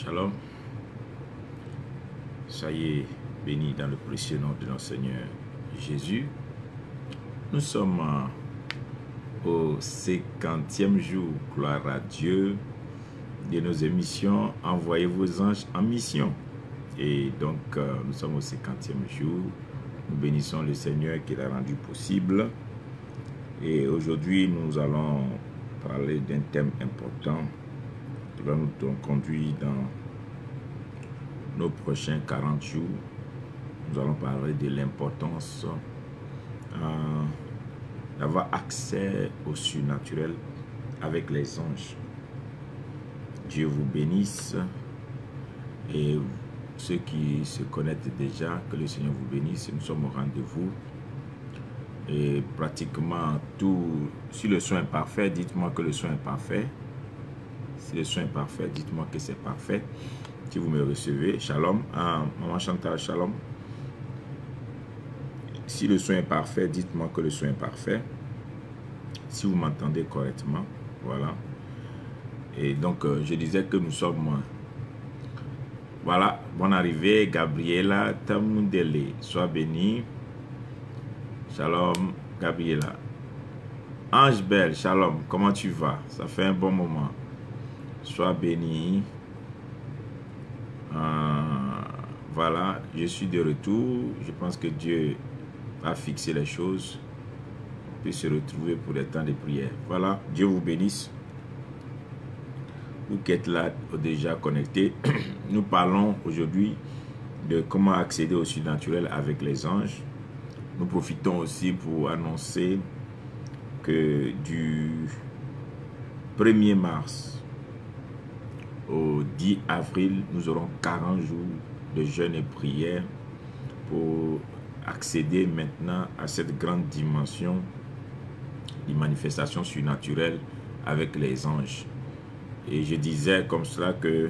Shalom, soyez bénis dans le précieux nom de notre Seigneur Jésus. Nous sommes au 50e jour, gloire à Dieu, de nos émissions Envoyez vos anges en mission. Et donc, nous sommes au 50e jour. Nous bénissons le Seigneur qui l'a rendu possible. Et aujourd'hui, nous allons parler d'un thème important qui va nous conduire dans nos prochains 40 jours. Nous allons parler de l'importance d'avoir accès au surnaturel avec les anges. Dieu vous bénisse. Et ceux qui se connaissent déjà, que le Seigneur vous bénisse. Nous sommes au rendez-vous. Et pratiquement tout, si le son est parfait, dites-moi que le son est parfait. Si le son est parfait, dites-moi que c'est parfait. Si vous me recevez, shalom. Maman Chantal, shalom. Si le son est parfait, dites-moi que le son est parfait. Si vous m'entendez correctement, voilà. Et donc, je disais que nous sommes... Voilà, bonne arrivée, Gabriela Tamundele. Sois bénie. Shalom, Gabriela. Ange Belle, shalom. Comment tu vas? Ça fait un bon moment. Sois bénie. Voilà, je suis de retour. Je pense que Dieu va fixer les choses. On peut se retrouver pour des temps de prière. Voilà, Dieu vous bénisse. Vous qui êtes là, déjà connectés. Nous parlons aujourd'hui de comment accéder au surnaturel avec les anges. Nous profitons aussi pour annoncer que du 1er mars au 10 avril, nous aurons 40 jours de jeûne et prière pour accéder maintenant à cette grande dimension de manifestation surnaturelle avec les anges. Et je disais comme cela que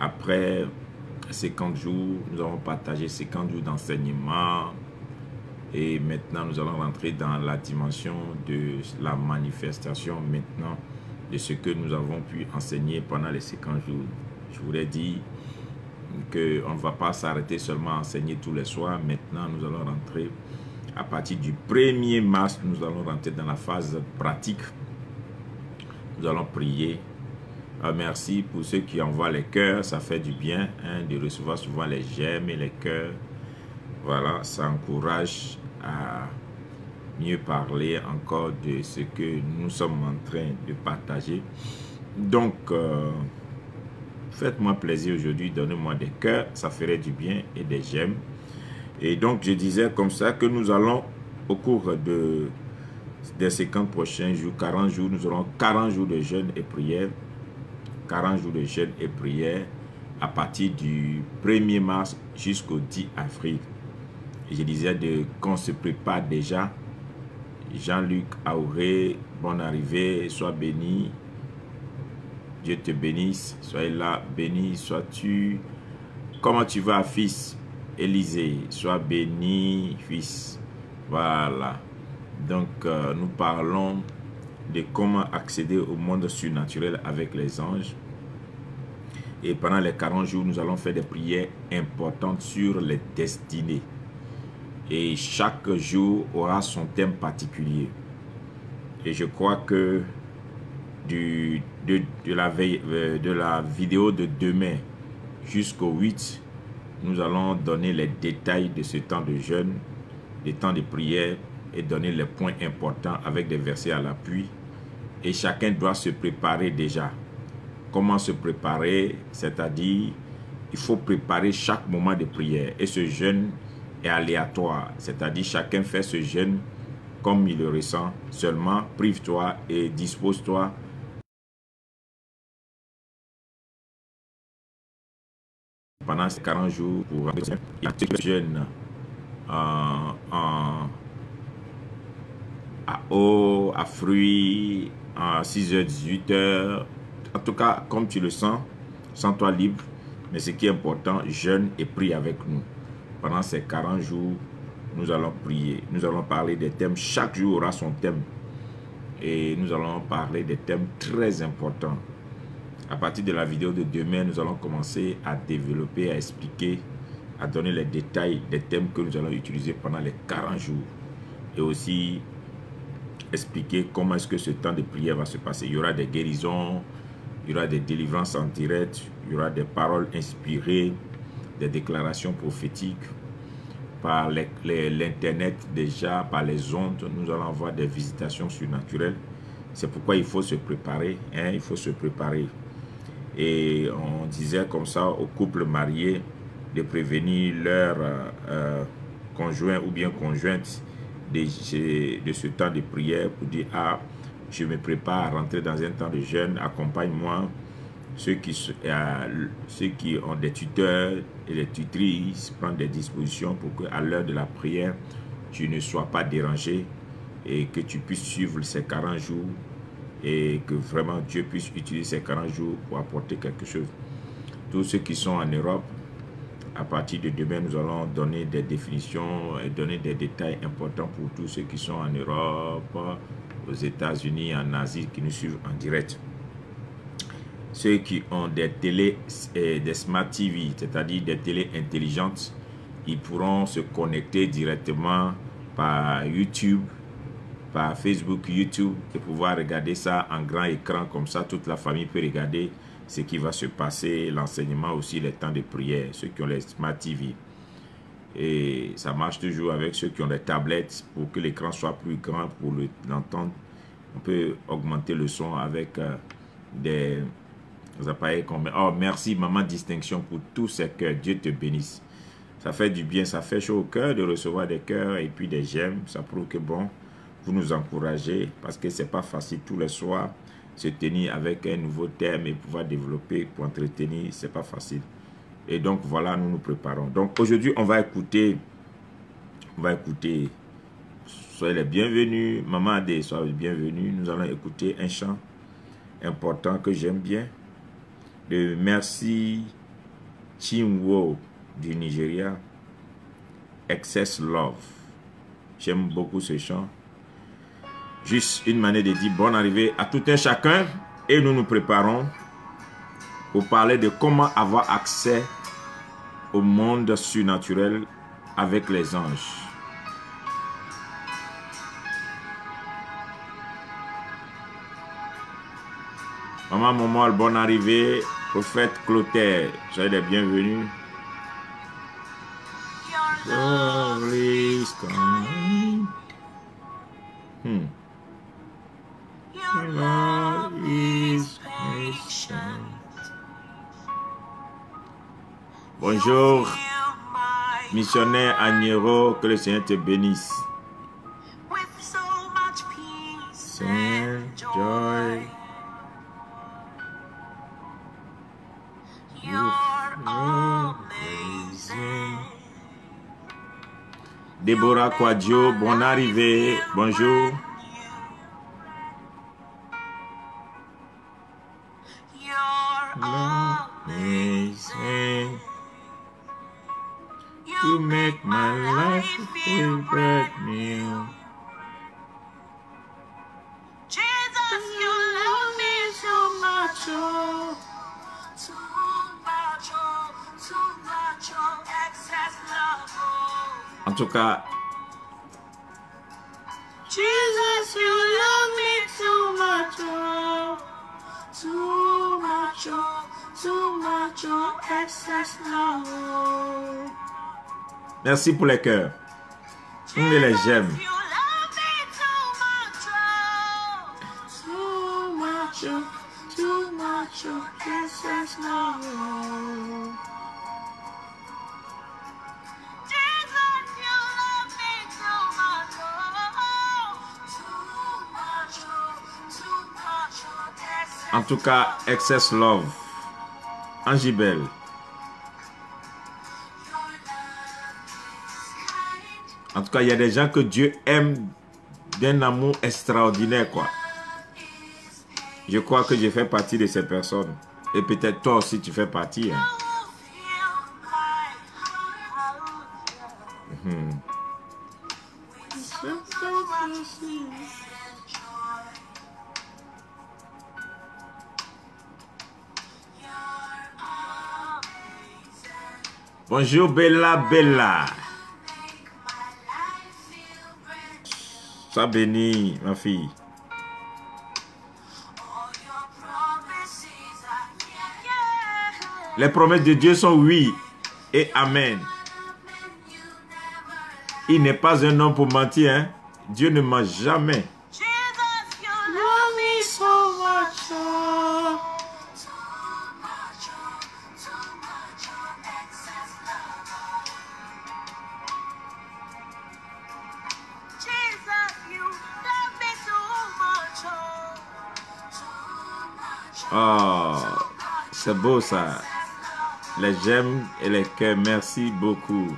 après 50 jours, nous avons partagé 50 jours d'enseignement et maintenant nous allons rentrer dans la dimension de la manifestation maintenant de ce que nous avons pu enseigner pendant les 50 jours. Je voulais dire qu'on ne va pas s'arrêter seulement à enseigner tous les soirs. Maintenant, nous allons rentrer, à partir du 1er mars, nous allons rentrer dans la phase pratique. Nous allons prier. Merci pour ceux qui envoient les cœurs. Ça fait du bien de recevoir souvent les j'aime et les cœurs. Voilà, ça encourage à mieux parler encore de ce que nous sommes en train de partager. Donc, faites-moi plaisir aujourd'hui, donnez-moi des cœurs, ça ferait du bien et des j'aime. Et donc, je disais comme ça que nous allons, au cours des 50 prochains jours, 40 jours, nous aurons 40 jours de jeûne et prière. 40 jours de jeûne et prière à partir du 1er mars jusqu'au 10 avril. Et je disais qu'on se prépare déjà. Jean-Luc Auré, bonne arrivée, sois béni. Dieu te bénisse, sois là, béni, sois-tu. Comment tu vas, fils? Élisée, sois béni, fils. Voilà. Donc, nous parlons de comment accéder au monde surnaturel avec les anges. Et pendant les 40 jours, nous allons faire des prières importantes sur les destinées. Et chaque jour aura son thème particulier. Et je crois que de la vidéo de demain jusqu'au 8, nous allons donner les détails de ce temps de jeûne, des temps de prière et donner les points importants avec des versets à l'appui. Et chacun doit se préparer déjà. Comment se préparer? C'est-à-dire, il faut préparer chaque moment de prière. Et ce jeûne est aléatoire, c'est-à-dire chacun fait ce jeûne comme il le ressent. Seulement, prive-toi et dispose-toi pendant ces 40 jours pour ce jeûne à eau, à fruits, à 6h, 18h. En tout cas, comme tu le sens, sens-toi libre. Mais ce qui est important, jeûne et prie avec nous. Pendant ces 40 jours, nous allons prier. Nous allons parler des thèmes. Chaque jour aura son thème. Et nous allons parler des thèmes très importants. À partir de la vidéo de demain, nous allons commencer à développer, à expliquer, à donner les détails des thèmes que nous allons utiliser pendant les 40 jours. Et aussi expliquer comment est-ce que ce temps de prière va se passer. Il y aura des guérisons, il y aura des délivrances en direct, il y aura des paroles inspirées, des déclarations prophétiques. Par l'internet déjà, par les ondes, nous allons avoir des visitations surnaturelles. C'est pourquoi il faut se préparer, hein, il faut se préparer. Et on disait comme ça aux couples mariés de prévenir leur conjoint ou bien conjointe de ce temps de prière pour dire « Ah, je me prépare à rentrer dans un temps de jeûne, accompagne-moi. » Ceux qui ont des tuteurs et des tutrices prennent des dispositions pour qu'à l'heure de la prière, tu ne sois pas dérangé et que tu puisses suivre ces 40 jours et que vraiment Dieu puisse utiliser ces 40 jours pour apporter quelque chose. Tous ceux qui sont en Europe, à partir de demain, nous allons donner des définitions et donner des détails importants pour tous ceux qui sont en Europe, aux États-Unis, en Asie, qui nous suivent en direct. Ceux qui ont des télés, des Smart TV, c'est-à-dire des télés intelligentes, ils pourront se connecter directement par YouTube, par Facebook, YouTube, et pouvoir regarder ça en grand écran, comme ça toute la famille peut regarder ce qui va se passer, l'enseignement aussi, les temps de prière, ceux qui ont les Smart TV. Et ça marche toujours avec ceux qui ont des tablettes pour que l'écran soit plus grand pour l'entendre. On peut augmenter le son avec des appareils comme... Oh, merci Maman Distinction pour tous ces cœurs. Dieu te bénisse. Ça fait du bien, ça fait chaud au cœur de recevoir des cœurs et puis des j'aime. Ça prouve que bon, vous nous encouragez parce que c'est pas facile tous les soirs se tenir avec un nouveau thème et pouvoir développer pour entretenir, c'est pas facile. Et donc voilà, nous nous préparons. Donc aujourd'hui, on va écouter, soyez les bienvenus, Maman Adé, soyez les bienvenus. Nous allons écouter un chant important que j'aime bien, de Merci Chinwo du Nigeria, Excess Love. J'aime beaucoup ce chant. Juste une manière de dire bonne arrivée à tout un chacun et nous nous préparons pour parler de comment avoir accès au monde surnaturel avec les anges. Maman Momol, bonne arrivée. Prophète Clotaire, soyez les bienvenus. Glory is coming. Your love is patient. Bonjour, missionnaire Agnero, que le Seigneur te bénisse. With so much peace and joy. You're amazing. Déborah Quadio, bonne arrivée. Bonjour. Amazing. You make my life feel brand new. Jesus, you love me so much, oh. Too much, oh. Too much, oh. Excess love, oh. En tout cas, Jesus, you love me too much, oh. Too much, oh. Too much, oh. Excess love, oh. Merci pour les cœurs. On les j'aime. En tout cas, Excess Love. Angibel. En tout cas, il y a des gens que Dieu aime d'un amour extraordinaire, quoi. Je crois que je fais partie de ces personnes. Et peut-être toi aussi, tu fais partie. Hein. Bonjour Bella Bella. Sois bénie, ma fille. Les promesses de Dieu sont oui et amen. Il n'est pas un homme pour mentir, hein? Dieu ne ment jamais. Oh, c'est beau ça. Les j'aime et les cœurs, merci beaucoup.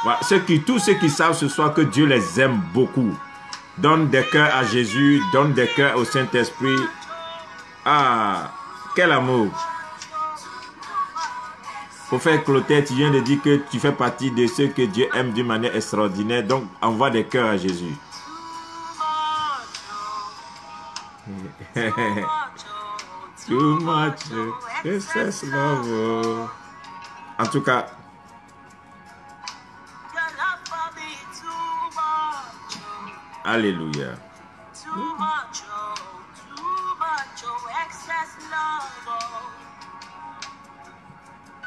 Voilà, tous ceux qui savent ce soir que Dieu les aime beaucoup, donne des cœurs à Jésus, donne des cœurs au Saint-Esprit. Ah, quel amour! Pour faire Clotaire, tu viens de dire que tu fais partie de ceux que Dieu aime d'une manière extraordinaire. Donc, envoie des cœurs à Jésus. Too much, excess love. En tout cas, alléluia.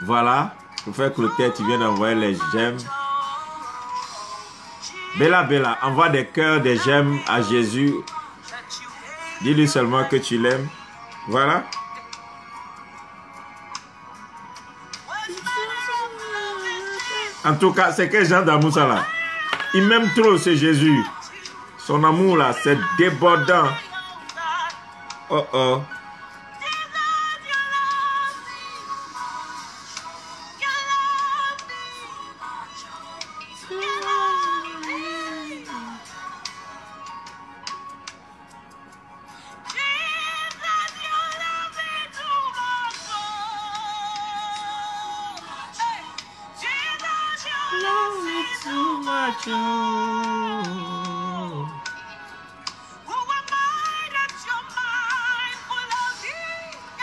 Voilà, pour faire Clotaire, tu viens d'envoyer les j'aime. Bella Bella, envoie des cœurs, des j'aime à Jésus. Dis-lui seulement que tu l'aimes. Voilà. En tout cas, c'est quel genre d'amour ça là? Il m'aime trop, ce Jésus. Son amour là, c'est débordant. Oh oh.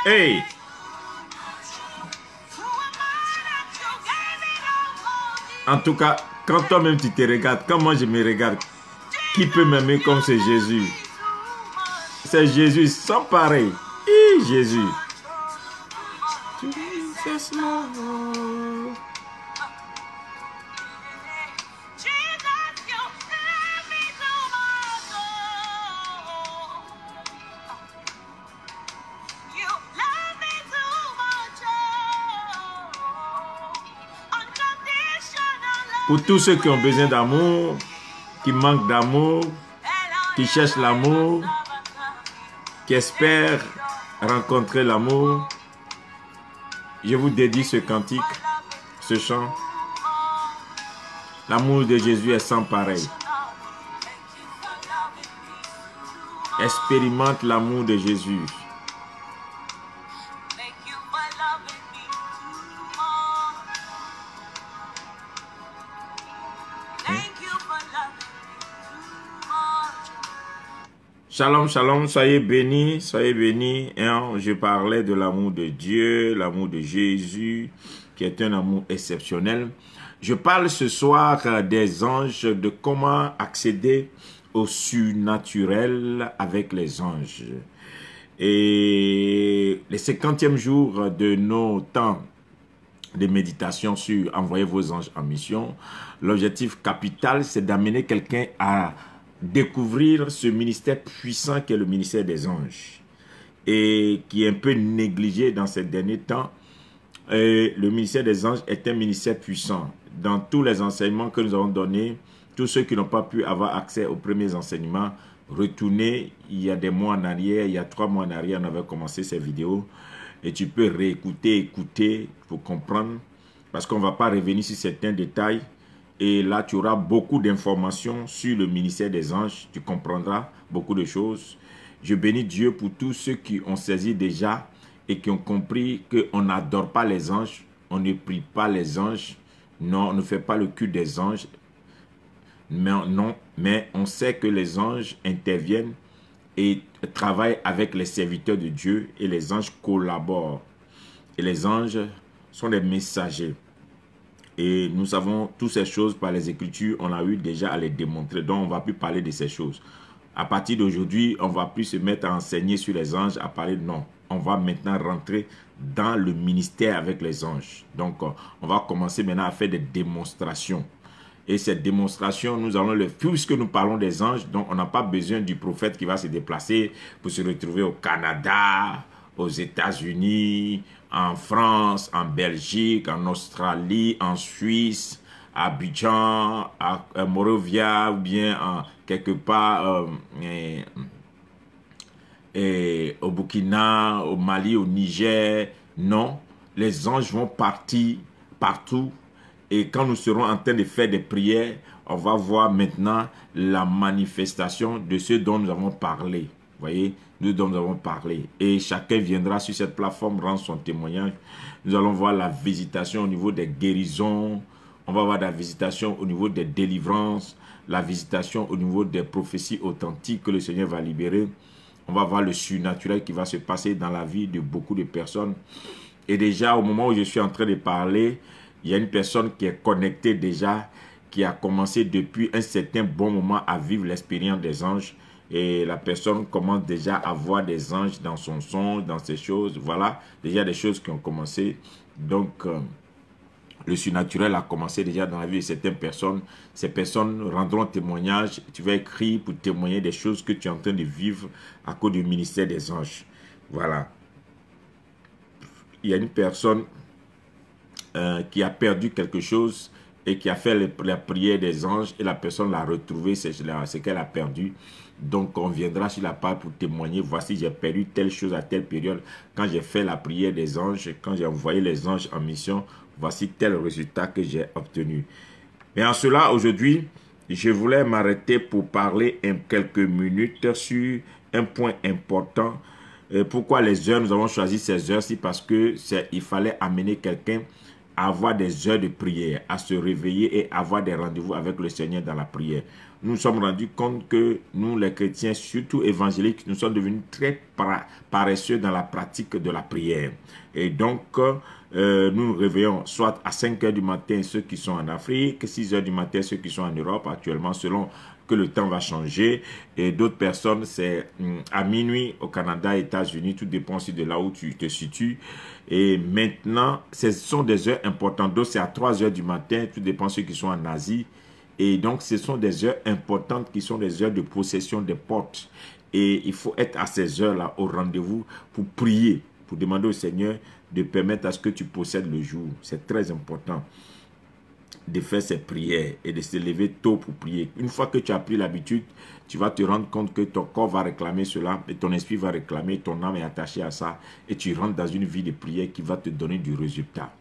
Hey! En tout cas, quand toi-même tu te regardes, quand moi je me regarde, qui peut m'aimer comme c'est Jésus? C'est Jésus sans pareil. Hi, Jésus. Pour tous ceux qui ont besoin d'amour, qui manquent d'amour, qui cherchent l'amour, qui espèrent rencontrer l'amour, je vous dédie ce cantique, ce chant. L'amour de Jésus est sans pareil. Expérimente l'amour de Jésus. Shalom, shalom, soyez bénis, soyez bénis. Hein? Je parlais de l'amour de Dieu, l'amour de Jésus, qui est un amour exceptionnel. Je parle ce soir des anges, de comment accéder au surnaturel avec les anges. Et les 50e jours de nos temps de méditation sur envoyer vos anges en mission, l'objectif capital, c'est d'amener quelqu'un à découvrir ce ministère puissant qui est le ministère des anges et qui est un peu négligé dans ces derniers temps. Le ministère des anges est un ministère puissant. Dans tous les enseignements que nous avons donnés, tous ceux qui n'ont pas pu avoir accès aux premiers enseignements, retournez il y a des mois en arrière, il y a 3 mois en arrière, on avait commencé ces vidéos et tu peux réécouter, écouter pour comprendre parce qu'on ne va pas revenir sur certains détails. Et là, tu auras beaucoup d'informations sur le ministère des anges. Tu comprendras beaucoup de choses. Je bénis Dieu pour tous ceux qui ont saisi déjà et qui ont compris qu'on n'adore pas les anges. On ne prie pas les anges. Non, on ne fait pas le culte des anges. non, mais on sait que les anges interviennent et travaillent avec les serviteurs de Dieu et les anges collaborent. Et les anges sont des messagers. Et nous savons toutes ces choses par les Écritures, on a eu déjà à les démontrer. Donc, on ne va plus parler de ces choses. À partir d'aujourd'hui, on ne va plus se mettre à enseigner sur les anges, à parler non. On va maintenant rentrer dans le ministère avec les anges. Donc, on va commencer maintenant à faire des démonstrations. Et cette démonstration, nous allons le faire, puisque nous parlons des anges, donc on n'a pas besoin du prophète qui va se déplacer pour se retrouver au Canada, aux États-Unis, en France, en Belgique, en Australie, en Suisse, à Abidjan, à Morovia, ou bien quelque part au Burkina, au Mali, au Niger. Non, les anges vont partir partout. Et quand nous serons en train de faire des prières, on va voir maintenant la manifestation de ce dont nous avons parlé. Vous voyez, de dont nous avons parlé. Et chacun viendra sur cette plateforme rendre son témoignage. Nous allons voir la visitation au niveau des guérisons. On va voir la visitation au niveau des délivrances. La visitation au niveau des prophéties authentiques que le Seigneur va libérer. On va voir le surnaturel qui va se passer dans la vie de beaucoup de personnes. Et déjà, au moment où je suis en train de parler, il y a une personne qui est connectée déjà, qui a commencé depuis un certain bon moment à vivre l'expérience des anges. Et la personne commence déjà à voir des anges dans son songe, dans ces choses. Voilà, déjà des choses qui ont commencé. Donc, le surnaturel a commencé déjà dans la vie de certaines personnes. Ces personnes rendront témoignage. Tu vas écrire pour témoigner des choses que tu es en train de vivre à cause du ministère des anges. Voilà. Il y a une personne qui a perdu quelque chose et qui a fait la prière des anges et la personne l'a retrouvé, c'est ce qu'elle a perdu. Donc on viendra sur la part pour témoigner, voici j'ai perdu telle chose à telle période, quand j'ai fait la prière des anges, quand j'ai envoyé les anges en mission, voici tel résultat que j'ai obtenu. Mais en cela, aujourd'hui, je voulais m'arrêter pour parler quelques minutes sur un point important. Pourquoi les heures, nous avons choisi ces heures-ci? Parce que il fallait amener quelqu'un à avoir des heures de prière, à se réveiller et avoir des rendez-vous avec le Seigneur dans la prière. Nous nous sommes rendus compte que nous, les chrétiens, surtout évangéliques, nous sommes devenus très paresseux dans la pratique de la prière. Et donc, nous nous réveillons soit à 5 heures du matin ceux qui sont en Afrique, 6 heures du matin ceux qui sont en Europe actuellement, selon que le temps va changer. Et d'autres personnes, c'est à minuit au Canada, États-Unis, tout dépend aussi de là où tu te situes. Et maintenant, ce sont des heures importantes. D'autres, c'est à 3 heures du matin, tout dépend de ceux qui sont en Asie. Et donc, ce sont des heures importantes qui sont des heures de possession des portes. Et il faut être à ces heures-là au rendez-vous pour prier, pour demander au Seigneur de permettre à ce que tu possèdes le jour. C'est très important de faire ces prières et de se lever tôt pour prier. Une fois que tu as pris l'habitude, tu vas te rendre compte que ton corps va réclamer cela et ton esprit va réclamer, ton âme est attachée à ça et tu rentres dans une vie de prière qui va te donner du résultat.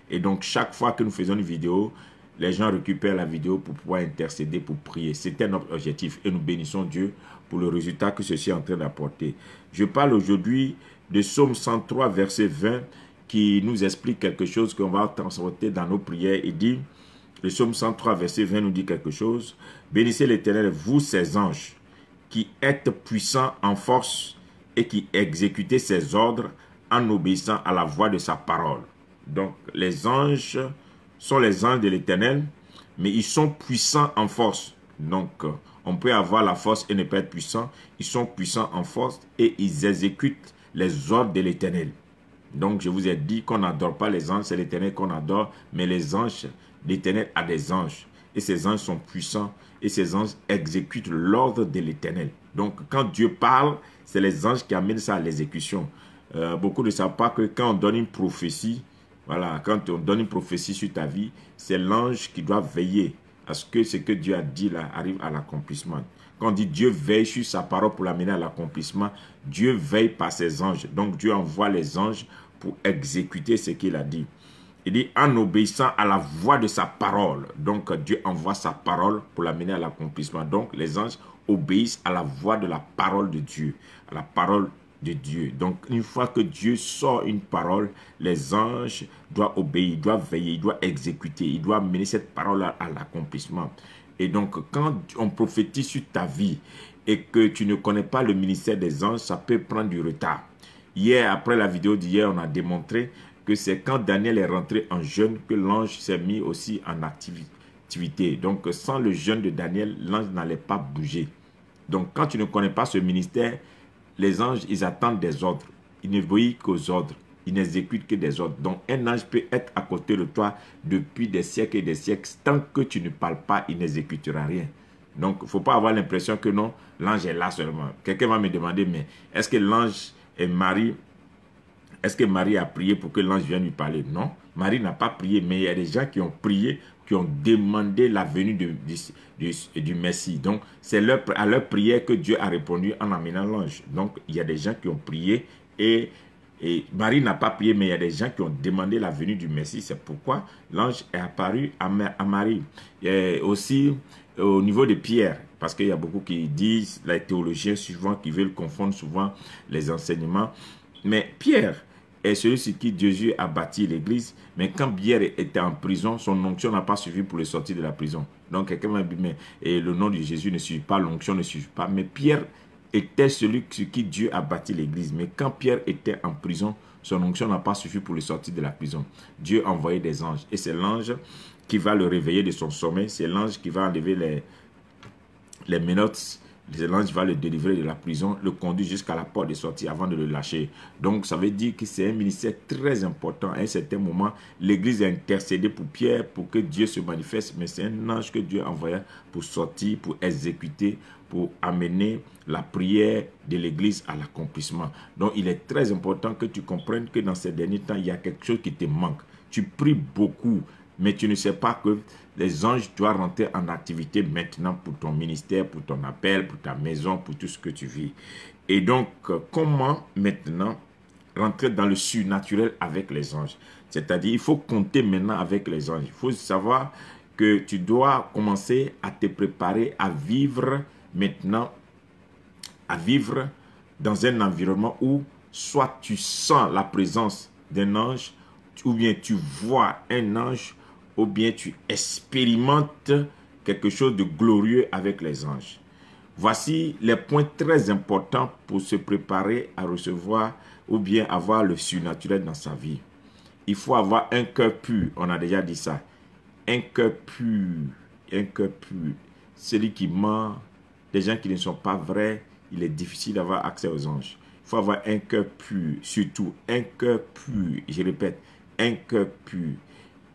Et donc, chaque fois que nous faisons une vidéo, les gens récupèrent la vidéo pour pouvoir intercéder, pour prier. C'était notre objectif et nous bénissons Dieu pour le résultat que ceci est en train d'apporter. Je parle aujourd'hui de Psaume 103, verset 20, qui nous explique quelque chose qu'on va transporter dans nos prières. Il dit, le Psaume 103, verset 20 nous dit quelque chose. Bénissez l'Éternel, vous ses anges, qui êtes puissants en force et qui exécutez ses ordres en obéissant à la voix de sa parole. Donc, les anges sont les anges de l'Éternel, mais ils sont puissants en force. Donc, on peut avoir la force et ne pas être puissant. Ils sont puissants en force et ils exécutent les ordres de l'Éternel. Donc, je vous ai dit qu'on n'adore pas les anges, c'est l'Éternel qu'on adore, mais les anges, l'Éternel a des anges. Et ces anges sont puissants et ces anges exécutent l'ordre de l'Éternel. Donc, quand Dieu parle, c'est les anges qui amènent ça à l'exécution. Beaucoup ne savent pas que quand on donne une prophétie, voilà, quand on donne une prophétie sur ta vie, c'est l'ange qui doit veiller à ce que Dieu a dit là arrive à l'accomplissement. Quand on dit Dieu veille sur sa parole pour l'amener à l'accomplissement, Dieu veille par ses anges. Donc Dieu envoie les anges pour exécuter ce qu'il a dit. Il dit en obéissant à la voix de sa parole. Donc Dieu envoie sa parole pour l'amener à l'accomplissement. Donc les anges obéissent à la voix de la parole de Dieu, à la parole de Dieu. Donc, une fois que Dieu sort une parole, les anges doivent obéir, ils doivent veiller, ils doivent exécuter, ils doivent mener cette parole à l'accomplissement. Et donc, quand on prophétise sur ta vie et que tu ne connais pas le ministère des anges, ça peut prendre du retard. Hier, après la vidéo d'hier, on a démontré que c'est quand Daniel est rentré en jeûne que l'ange s'est mis aussi en activité. Donc, sans le jeûne de Daniel, l'ange n'allait pas bouger. Donc, quand tu ne connais pas ce ministère, les anges, ils attendent des ordres. Ils n'obéissent qu'aux ordres. Ils n'exécutent que des ordres. Donc, un ange peut être à côté de toi depuis des siècles et des siècles. Tant que tu ne parles pas, il n'exécutera rien. Donc, il ne faut pas avoir l'impression que non, l'ange est là seulement. Quelqu'un va me demander, mais est-ce que l'ange et Marie, est-ce que Marie a prié pour que l'ange vienne lui parler? Non, Marie n'a pas prié, mais il y a des gens qui ont prié, qui ont demandé la venue du Messie. Donc, c'est à leur prière que Dieu a répondu en amenant l'ange. Donc, il y a des gens qui ont prié et Marie n'a pas prié, mais il y a des gens qui ont demandé la venue du Messie. C'est pourquoi l'ange est apparu à Marie. Et aussi, au niveau de Pierre, parce qu'il y a beaucoup qui disent, les théologiens souvent, qui veulent confondre souvent les enseignements. Mais Pierre est celui sur qui Jésus a bâti l'église. Mais quand Pierre était en prison, son onction n'a pas suffi pour le sortir de la prison. Donc quelqu'un m'a dit, mais le nom de Jésus ne suffit pas, l'onction ne suffit pas. Mais Pierre était celui sur qui Dieu a bâti l'église. Mais quand Pierre était en prison, son onction n'a pas suffi pour le sortir de la prison. Dieu a envoyé des anges. Et c'est l'ange qui va le réveiller de son sommeil. C'est l'ange qui va enlever les menottes. L'ange va le délivrer de la prison, le conduire jusqu'à la porte de sortie avant de le lâcher. Donc, ça veut dire que c'est un ministère très important. À un certain moment, l'Église a intercédé pour Pierre, pour que Dieu se manifeste. Mais c'est un ange que Dieu a envoyé pour sortir, pour exécuter, pour amener la prière de l'Église à l'accomplissement. Donc, il est très important que tu comprennes que dans ces derniers temps, il y a quelque chose qui te manque. Tu pries beaucoup, mais tu ne sais pas que les anges doivent rentrer en activité maintenant pour ton ministère, pour ton appel, pour ta maison, pour tout ce que tu vis. Et donc, comment maintenant rentrer dans le surnaturel avec les anges? C'est-à-dire, il faut compter maintenant avec les anges. Il faut savoir que tu dois commencer à te préparer à vivre maintenant, à vivre dans un environnement où soit tu sens la présence d'un ange, ou bien tu vois un ange, ou bien tu expérimentes quelque chose de glorieux avec les anges. Voici les points très importants pour se préparer à recevoir ou bien avoir le surnaturel dans sa vie. Il faut avoir un cœur pur, on a déjà dit ça. Un cœur pur, un cœur pur. Celui qui ment, les gens qui ne sont pas vrais, il est difficile d'avoir accès aux anges. Il faut avoir un cœur pur, surtout un cœur pur, je répète, un cœur pur.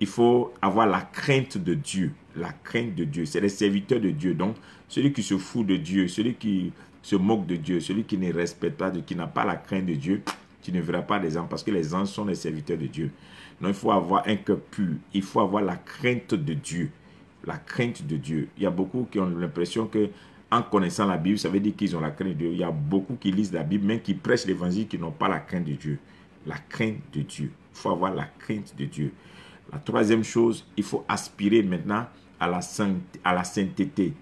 Il faut avoir la crainte de Dieu. La crainte de Dieu. C'est les serviteurs de Dieu. Donc, celui qui se fout de Dieu, celui qui se moque de Dieu, celui qui ne respecte pas, qui n'a pas la crainte de Dieu, tu ne verras pas les anges parce que les anges sont les serviteurs de Dieu. Donc, il faut avoir un cœur pur. Il faut avoir la crainte de Dieu. La crainte de Dieu. Il y a beaucoup qui ont l'impression que en connaissant la Bible, ça veut dire qu'ils ont la crainte de Dieu. Il y a beaucoup qui lisent la Bible, même qui prêchent l'évangile, qui n'ont pas la crainte de Dieu. La crainte de Dieu. Il faut avoir la crainte de Dieu. La troisième chose, il faut aspirer maintenant à la sainteté.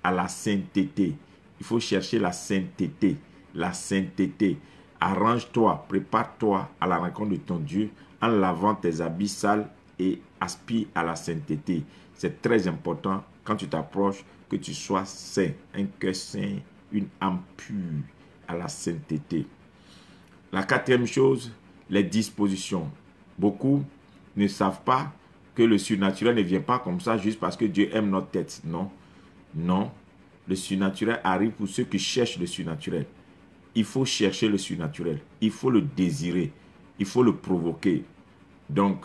À la sainteté. Il faut chercher la sainteté. La sainteté. Arrange-toi, prépare-toi à la rencontre de ton Dieu en lavant tes habits sales et aspire à la sainteté. C'est très important quand tu t'approches que tu sois saint. Un cœur saint, une âme pure à la sainteté. La quatrième chose, les dispositions. Beaucoup ne savent pas que le surnaturel ne vient pas comme ça juste parce que Dieu aime notre tête. Non, non. Le surnaturel arrive pour ceux qui cherchent le surnaturel. Il faut chercher le surnaturel. Il faut le désirer. Il faut le provoquer. Donc,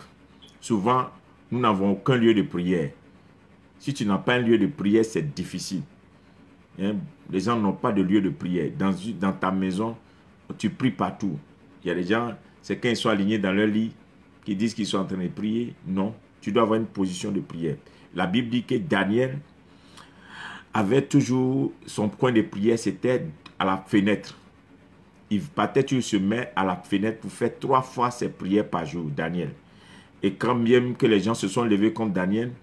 souvent, nous n'avons aucun lieu de prière. Si tu n'as pas un lieu de prière, c'est difficile. Hein? Les gens n'ont pas de lieu de prière. Dans ta maison, tu pries partout. Il y a des gens, c'est quand ils sont alignés dans leur lit, qui disent qu'ils sont en train de prier. Non, tu dois avoir une position de prière. La Bible dit que Daniel avait toujours son coin de prière, c'était à la fenêtre. Il partait toujours se mettre à la fenêtre pour faire 3 fois ses prières par jour, Daniel. Et quand même que les gens se sont levés contre Daniel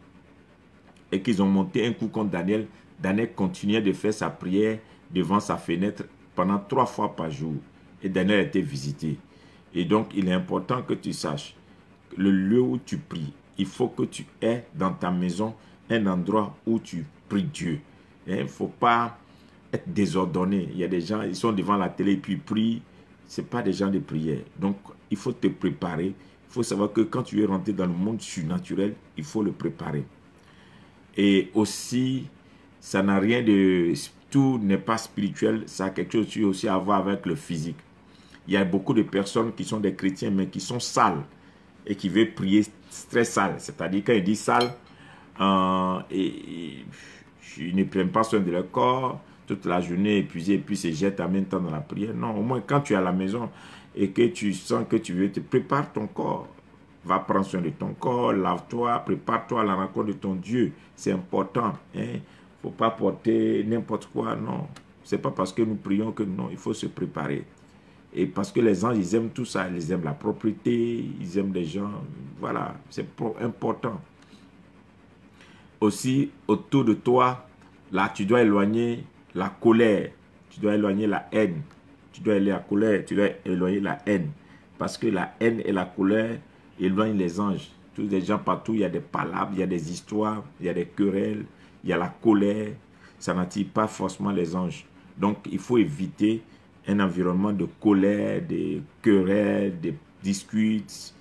et qu'ils ont monté un coup contre Daniel, Daniel continuait de faire sa prière devant sa fenêtre pendant 3 fois par jour. et Daniel a été visité. Et donc, il est important que tu saches le lieu où tu pries. Il faut que tu aies dans ta maison un endroit où tu pries Dieu. Il ne faut pas être désordonné. Il y a des gens, ils sont devant la télé et puis ils prient. Ce n'est pas des gens de prière. Donc, il faut te préparer. Il faut savoir que quand tu es rentré dans le monde surnaturel, il faut le préparer. Et aussi, ça n'a rien de... Tout n'est pas spirituel. Ça a quelque chose aussi à voir avec le physique. Il y a beaucoup de personnes qui sont des chrétiens, mais qui sont sales et qui veulent prier très sale. C'est-à-dire, quand ils disent sale, ils ne prennent pas soin de leur corps toute la journée épuisé et puis se jettent en même temps dans la prière. Non, au moins quand tu es à la maison et que tu sens que tu veux te préparer ton corps, va prendre soin de ton corps, lave-toi, prépare-toi à la rencontre de ton Dieu. C'est important. Il ne faut pas porter n'importe quoi, non. Ce n'est pas parce que nous prions que non, il faut se préparer. Et parce que les anges, ils aiment tout ça. Ils aiment la propriété, ils aiment les gens. Voilà, c'est important. Aussi, autour de toi, là, tu dois éloigner la colère. Tu dois éloigner la haine. Tu dois éloigner la colère, tu dois éloigner la haine. Parce que la haine et la colère éloignent les anges. Tous les gens partout, il y a des palabres, il y a des histoires, il y a des querelles, il y a la colère. Ça n'attire pas forcément les anges. Donc, il faut éviter un environnement de colère, de querelles, de disputes.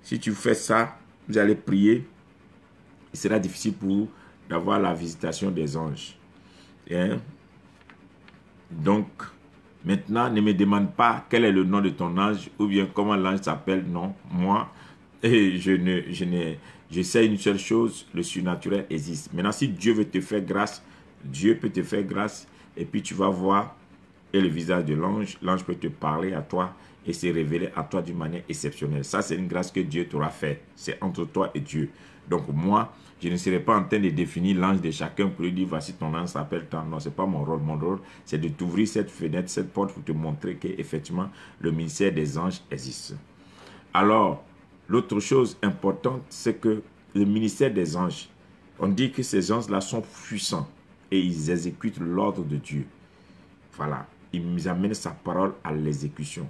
Si tu fais ça, vous allez prier. Il sera difficile pour vous d'avoir la visitation des anges. Hein? Donc, maintenant, ne me demande pas quel est le nom de ton ange ou bien comment l'ange s'appelle. Non, moi, je sais une seule chose, le surnaturel existe. Maintenant, si Dieu veut te faire grâce, Dieu peut te faire grâce et puis tu vas voir et le visage de l'ange. L'ange peut te parler à toi et se révéler à toi d'une manière exceptionnelle. Ça, c'est une grâce que Dieu t'aura fait. C'est entre toi et Dieu. Donc moi, je ne serai pas en train de définir l'ange de chacun pour lui dire, voici ton ange s'appelle tant. Non, ce n'est pas mon rôle. Mon rôle, c'est de t'ouvrir cette fenêtre, cette porte pour te montrer qu'effectivement, le ministère des anges existe. Alors, l'autre chose importante, c'est que le ministère des anges, on dit que ces anges-là sont puissants et ils exécutent l'ordre de Dieu. Voilà. Ils amènent sa parole à l'exécution.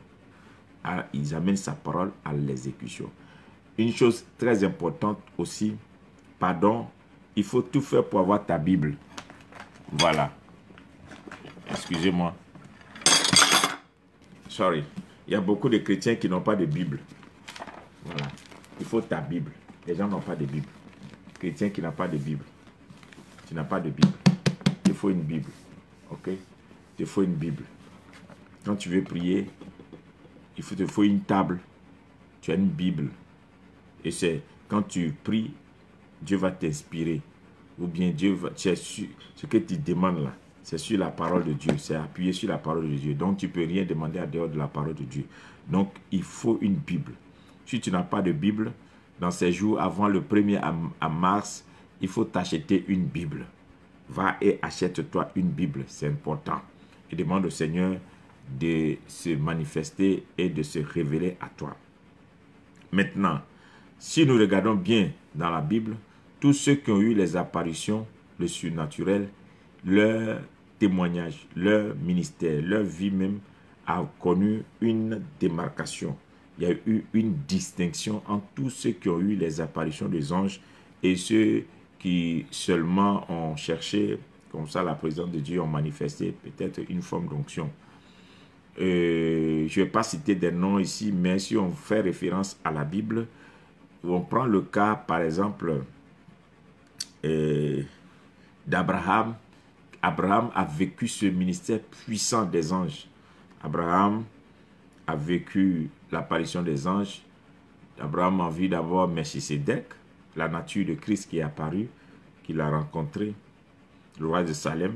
Ils amènent sa parole à l'exécution. Une chose très importante aussi, pardon, il faut tout faire pour avoir ta Bible. Voilà. Excusez-moi. Sorry. Il y a beaucoup de chrétiens qui n'ont pas de Bible. Voilà. Il faut ta Bible. Les gens n'ont pas de Bible. Chrétien qui n'a pas de Bible. Tu n'as pas de Bible. Il faut une Bible. Ok? Il faut une Bible. Quand tu veux prier, il te faut une table. Tu as une Bible. Et c'est quand tu pries, Dieu va t'inspirer. Ou bien Dieu va... Ce que tu demandes là, c'est sur la parole de Dieu. C'est appuyé sur la parole de Dieu. Donc tu ne peux rien demander à dehors de la parole de Dieu. Donc il faut une Bible. Si tu n'as pas de Bible, dans ces jours avant le 1er à mars, il faut t'acheter une Bible. Va et achète-toi une Bible. C'est important. Et demande au Seigneur de se manifester et de se révéler à toi. Maintenant, si nous regardons bien dans la Bible, tous ceux qui ont eu les apparitions, le surnaturel, leur témoignage, leur ministère, leur vie même a connu une démarcation. Il y a eu une distinction entre tous ceux qui ont eu les apparitions des anges et ceux qui seulement ont cherché, comme ça la présence de Dieu, ont manifesté peut-être une forme d'onction. Je ne vais pas citer des noms ici, mais si on fait référence à la Bible, on prend le cas, par exemple, d'Abraham. Abraham a vécu ce ministère puissant des anges. Abraham a vécu l'apparition des anges. Abraham a vu d'abord Melchisedec, la nature de Christ qui est apparue, qu'il a rencontré, le roi de Salem.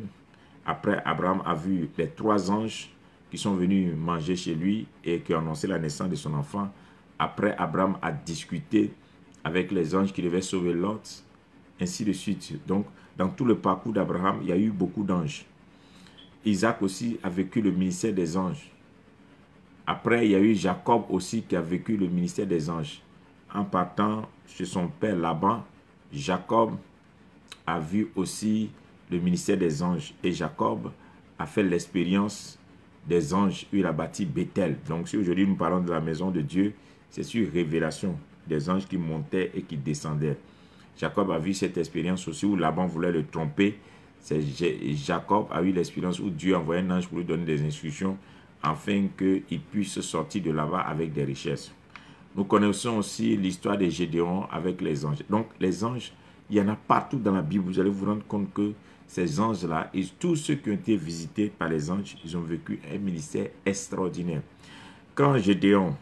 Après, Abraham a vu les 3 anges qui sont venus manger chez lui et qui ont annoncé la naissance de son enfant. Après, Abraham a discuté avec les anges qui devaient sauver Lot, ainsi de suite. Donc, dans tout le parcours d'Abraham, il y a eu beaucoup d'anges. Isaac aussi a vécu le ministère des anges. Après, il y a eu Jacob aussi qui a vécu le ministère des anges. En partant chez son père Laban, Jacob a vu aussi le ministère des anges. Et Jacob a fait l'expérience des anges, il a bâti Bethel. Donc si aujourd'hui nous parlons de la maison de Dieu, c'est sur révélation des anges qui montaient et qui descendaient. Jacob a vu cette expérience aussi où Laban voulait le tromper. Jacob a eu l'expérience où Dieu a envoyé un ange pour lui donner des instructions afin qu'il puisse sortir de là-bas avec des richesses. Nous connaissons aussi l'histoire de Gédéon avec les anges. Donc les anges, il y en a partout dans la Bible. Vous allez vous rendre compte que ces anges-là, et tous ceux qui ont été visités par les anges, ils ont vécu un ministère extraordinaire. Quand Gédéon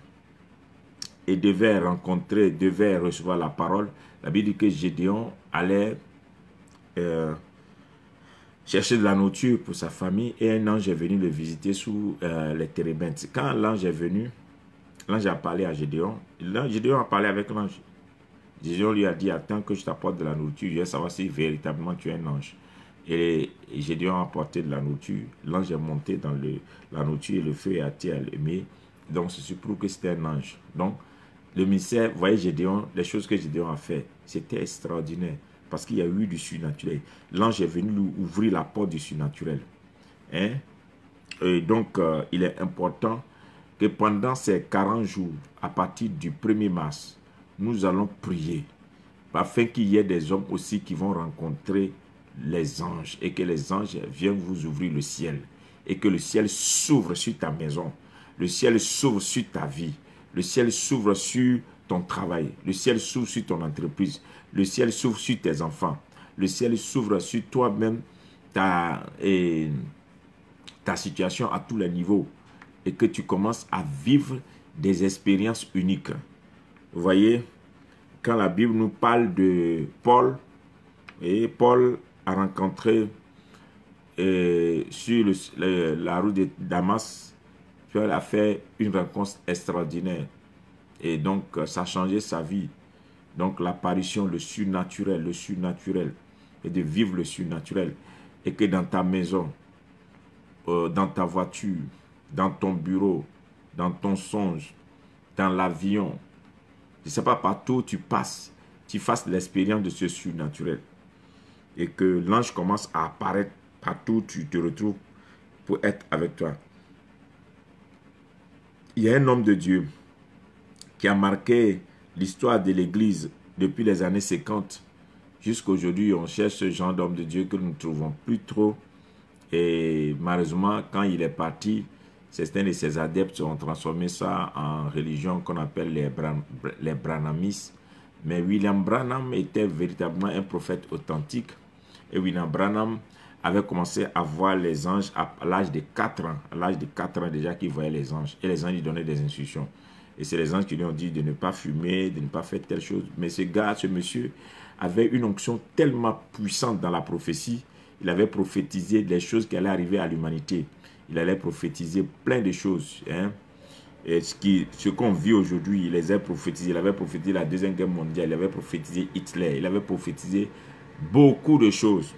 devait recevoir la parole, la Bible dit que Gédéon allait chercher de la nourriture pour sa famille et un ange est venu le visiter sous les térébintes. Quand l'ange est venu, l'ange a parlé à Gédéon. Gédéon a parlé avec l'ange. Gédéon lui a dit, attends que je t'apporte de la nourriture, je vais savoir si véritablement tu es un ange. Et Gédéon a apporté de la nourriture. L'ange est monté dans la nourriture et le feu a été allumé. Donc, ceci prouve que c'était un ange. Donc, le ministère, vous voyez Gédéon, les choses que Gédéon a fait, c'était extraordinaire. Parce qu'il y a eu du surnaturel. L'ange est venu lui ouvrir la porte du surnaturel. Hein? Et donc, il est important que pendant ces 40 jours, à partir du 1er mars, nous allons prier afin qu'il y ait des hommes aussi qui vont rencontrer les anges et que les anges viennent vous ouvrir le ciel et que le ciel s'ouvre sur ta maison, le ciel s'ouvre sur ta vie, le ciel s'ouvre sur ton travail, le ciel s'ouvre sur ton entreprise, le ciel s'ouvre sur tes enfants, le ciel s'ouvre sur toi-même, ta situation à tous les niveaux et que tu commences à vivre des expériences uniques. Vous voyez, quand la Bible nous parle de Paul, et Paul a rencontré sur la route de Damas, Paul a fait une rencontre extraordinaire. Et donc, ça a changé sa vie. Donc, l'apparition, le surnaturel, et de vivre le surnaturel. Et que dans ta maison, dans ta voiture, dans ton bureau, dans ton songe, dans l'avion, je ne sais pas, partout où tu passes, tu fasses l'expérience de ce surnaturel. Et que l'ange commence à apparaître partout où tu te retrouves pour être avec toi. Il y a un homme de Dieu qui a marqué l'histoire de l'Église depuis les années 50 jusqu'à aujourd'hui. On cherche ce genre d'homme de Dieu que nous ne trouvons plus trop. Et malheureusement, quand il est parti, certains de ses adeptes ont transformé ça en religion qu'on appelle les Branhamistes. Mais William Branham était véritablement un prophète authentique. Et William Branham avait commencé à voir les anges à l'âge de 4 ans. À l'âge de 4 ans déjà qu'il voyait les anges. Et les anges lui donnaient des instructions. Et c'est les anges qui lui ont dit de ne pas fumer, de ne pas faire telle chose. Mais ce monsieur avait une onction tellement puissante dans la prophétie. Il avait prophétisé des choses qui allaient arriver à l'humanité. Il allait prophétiser plein de choses. Hein. Et ce qu'on vit aujourd'hui, il les a prophétisés. Il avait prophétisé la Deuxième Guerre mondiale. Il avait prophétisé Hitler. Il avait prophétisé beaucoup de choses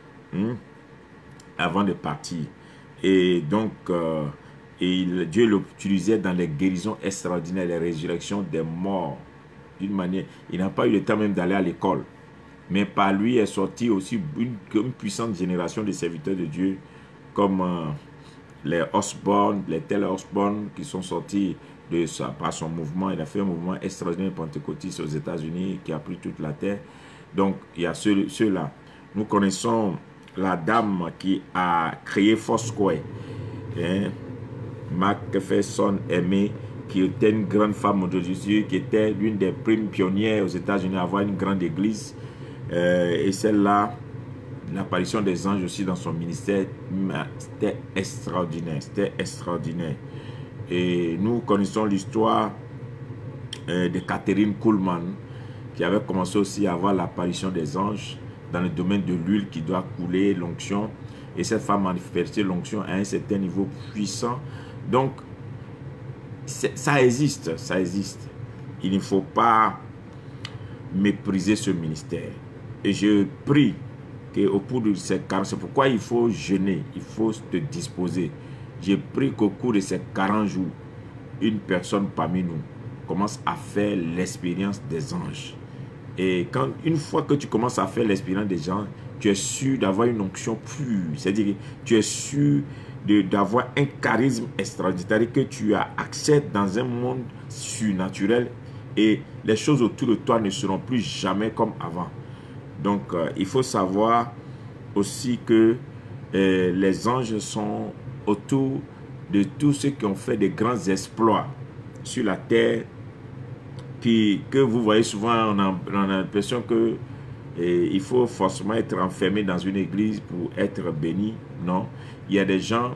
avant de partir. Et donc, Dieu l'utilisait dans les guérisons extraordinaires, les résurrections des morts. D'une manière, il n'a pas eu le temps même d'aller à l'école. Mais par lui est sortie aussi une puissante génération de serviteurs de Dieu, comme les Osborne, les Taylor Osborne, qui sont sortis par son mouvement. Il a fait un mouvement extraordinaire pentecôtiste aux États-Unis qui a pris toute la terre. Donc, il y a ceux-là. Nous connaissons la dame qui a créé Foursquare, hein? Macpherson Aimée, qui était une grande femme de Jésus, qui était l'une des premières pionnières aux États-Unis à avoir une grande église. Et celle-là, l'apparition des anges aussi dans son ministère, c'était extraordinaire. C'était extraordinaire. Et nous connaissons l'histoire de Catherine Kuhlman, qui avait commencé aussi à avoir l'apparition des anges dans le domaine de l'huile qui doit couler, l'onction. Et cette femme a manifesté l'onction à un certain niveau puissant. Donc, ça existe, ça existe. Il ne faut pas mépriser ce ministère. Et je prie qu'au cours de ces 40, c'est pourquoi il faut jeûner, il faut te disposer. Je prie qu'au cours de ces 40 jours, une personne parmi nous commence à faire l'expérience des anges. Et une fois que tu commences à faire l'expérience des anges, tu es sûr d'avoir une onction pure. C'est-à-dire que tu es sûr d'avoir un charisme extraordinaire, c'est-à-dire que tu as accès dans un monde surnaturel et les choses autour de toi ne seront plus jamais comme avant. Donc, il faut savoir aussi que les anges sont autour de tous ceux qui ont fait des grands exploits sur la terre, que vous voyez souvent, on a l'impression que il faut forcément être enfermé dans une église pour être béni. Non, il y a des gens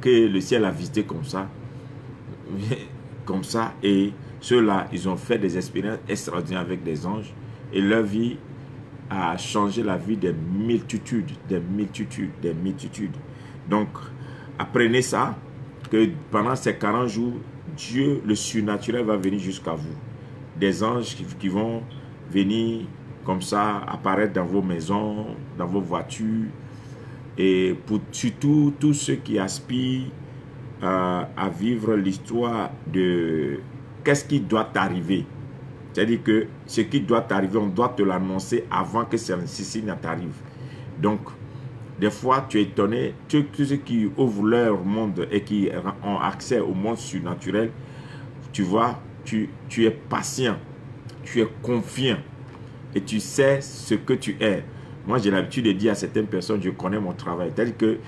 que le ciel a visités comme ça, et ceux-là, ils ont fait des expériences extraordinaires avec des anges, et leur vie a changé la vie des multitudes, des multitudes, des multitudes. Donc, apprenez ça, que pendant ces 40 jours, Dieu, le surnaturel, va venir jusqu'à vous. Des anges qui vont venir comme ça, apparaître dans vos maisons, dans vos voitures, et pour surtout tous ceux qui aspirent à vivre l'histoire de qu'est-ce qui doit t'arriver. C'est-à-dire que ce qui doit t'arriver, on doit te l'annoncer avant que ceci ne t'arrive. Donc, des fois, tu es étonné, tous ceux qui ouvrent leur monde et qui ont accès au monde surnaturel, tu vois, tu es patient, tu es confiant et tu sais ce que tu es. Moi, j'ai l'habitude de dire à certaines personnes, je connais mon travail. C'est-à-dire qu'il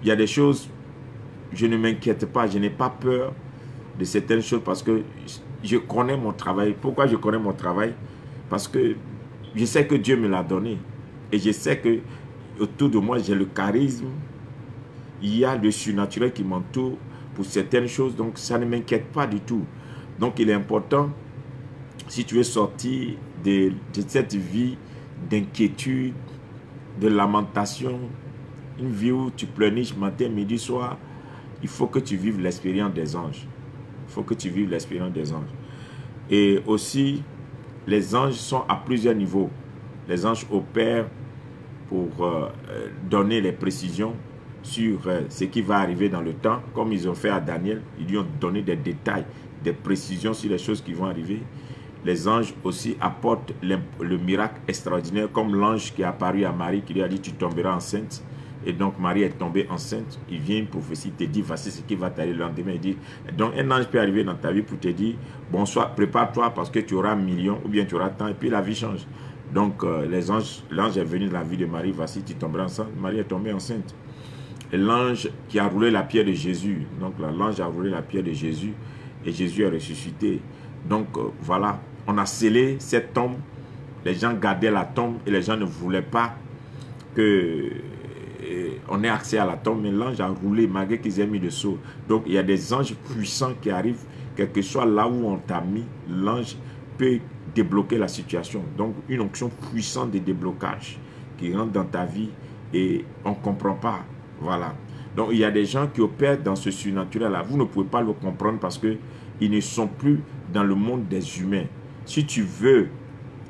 y a des choses, je ne m'inquiète pas, je n'ai pas peur de certaines choses parce que je connais mon travail. Pourquoi je connais mon travail? Parce que je sais que Dieu me l'a donné. Et je sais que autour de moi, j'ai le charisme. Il y a le surnaturel qui m'entoure pour certaines choses. Donc, ça ne m'inquiète pas du tout. Donc, il est important, si tu veux sortir de cette vie d'inquiétude, de lamentation, une vie où tu pleurniches matin, midi, soir, il faut que tu vives l'expérience des anges. Il faut que tu vives l'expérience des anges. Et aussi, les anges sont à plusieurs niveaux. Les anges opèrent pour donner les précisions sur ce qui va arriver dans le temps, comme ils ont fait à Daniel. Ils lui ont donné des détails, des précisions sur les choses qui vont arriver. Les anges aussi apportent le miracle extraordinaire, comme l'ange qui est apparu à Marie, qui lui a dit « tu tomberas enceinte ». Et donc Marie est tombée enceinte. Il vient une prophétie, te dit voici ce qui va t'arriver le lendemain. Il dit, donc un ange peut arriver dans ta vie pour te dire bonsoir, prépare-toi parce que tu auras 1 million ou bien tu auras tant, et puis la vie change. Donc l'ange est venu dans la vie de Marie, voici tu tomberas enceinte. Marie est tombée enceinte. Et l'ange qui a roulé la pierre de Jésus, donc l'ange a roulé la pierre de Jésus et Jésus est ressuscité. Donc voilà, on a scellé cette tombe. Les gens gardaient la tombe et les gens ne voulaient pas que on ait accès à la tombe, mais l'ange a roulé malgré qu'ils aient mis le sceau. Donc il y a des anges puissants qui arrivent, quel que soit là où on t'a mis, l'ange peut débloquer la situation. Donc une onction puissante de déblocage qui rentre dans ta vie et on ne comprend pas. Voilà. Donc il y a des gens qui opèrent dans ce surnaturel-là. Vous ne pouvez pas le comprendre parce qu'ils ne sont plus dans le monde des humains. Si tu veux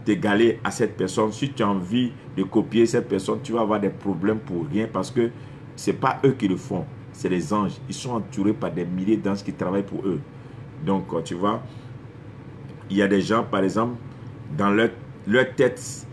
t'égaler à cette personne, si tu as envie de copier cette personne, tu vas avoir des problèmes pour rien parce que ce n'est pas eux qui le font, c'est les anges. Ils sont entourés par des milliers d'anges qui travaillent pour eux. Donc, tu vois, il y a des gens, par exemple, dans leur tête,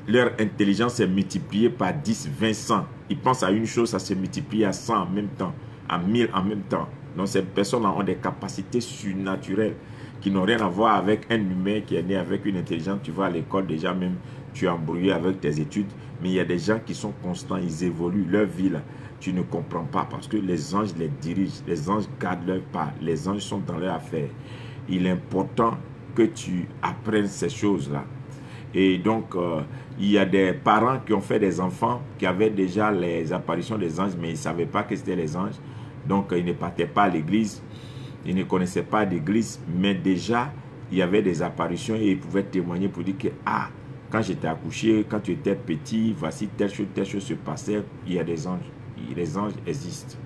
leur intelligence est multipliée par 10, 20, 100. Ils pensent à une chose, ça se multiplie à 100 en même temps, à 1000 en même temps. Donc, ces personnes ont des capacités surnaturelles qui n'ont rien à voir avec un humain qui est né avec une intelligence. Tu vas à l'école déjà, même tu es embrouillé avec tes études, mais il y a des gens qui sont constants, ils évoluent, leur vie là, tu ne comprends pas parce que les anges les dirigent, les anges gardent leur part, les anges sont dans leur affaire. Il est important que tu apprennes ces choses-là. Et donc, il y a des parents qui ont fait des enfants qui avaient déjà les apparitions des anges, mais ils ne savaient pas que c'était les anges. Donc, ils ne partaient pas à l'église. Ils ne connaissaient pas d'église, mais déjà, il y avait des apparitions et ils pouvaient témoigner pour dire que, ah, quand j'étais accouché, quand tu étais petit, voici telle chose se passait, il y a des anges. Les anges existent.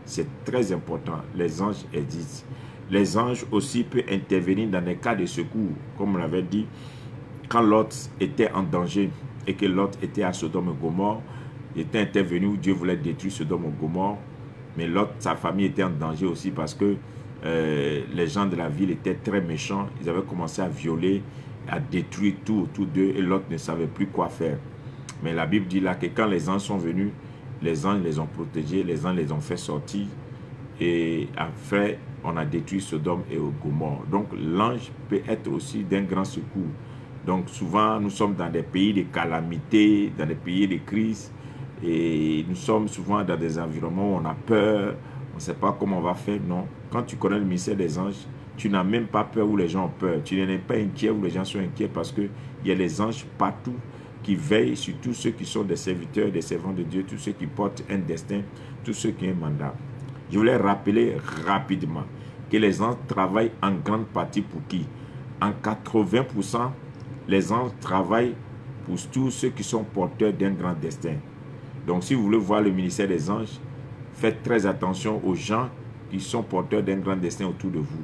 C'est très important, les anges existent. Les anges aussi peuvent intervenir dans des cas de secours, comme on l'avait dit, quand Lot était en danger et que Lot était à Sodome et Gomorrhe, il était intervenu où Dieu voulait détruire Sodome et Gomorrhe, mais Lot, sa famille était en danger aussi parce que les gens de la ville étaient très méchants. Ils avaient commencé à violer, à détruire tout autour d'eux et l'autre ne savait plus quoi faire. Mais la Bible dit là que quand les anges sont venus, les anges les ont protégés, les anges les ont fait sortir. Et après, on a détruit Sodome et Gomorrhe. Donc, l'ange peut être aussi d'un grand secours. Donc, souvent, nous sommes dans des pays de calamité, dans des pays de crise. Et nous sommes souvent dans des environnements où on a peur. On ne sait pas comment on va faire. Non. Quand tu connais le ministère des anges, tu n'as même pas peur où les gens ont peur. Tu n'es pas inquiet où les gens sont inquiets parce qu'il y a les anges partout qui veillent sur tous ceux qui sont des serviteurs, des servants de Dieu, tous ceux qui portent un destin, tous ceux qui ont un mandat. Je voulais rappeler rapidement que les anges travaillent en grande partie pour qui? En 80%, les anges travaillent pour tous ceux qui sont porteurs d'un grand destin. Donc, si vous voulez voir le ministère des anges, faites très attention aux gens qui sont porteurs d'un grand destin autour de vous.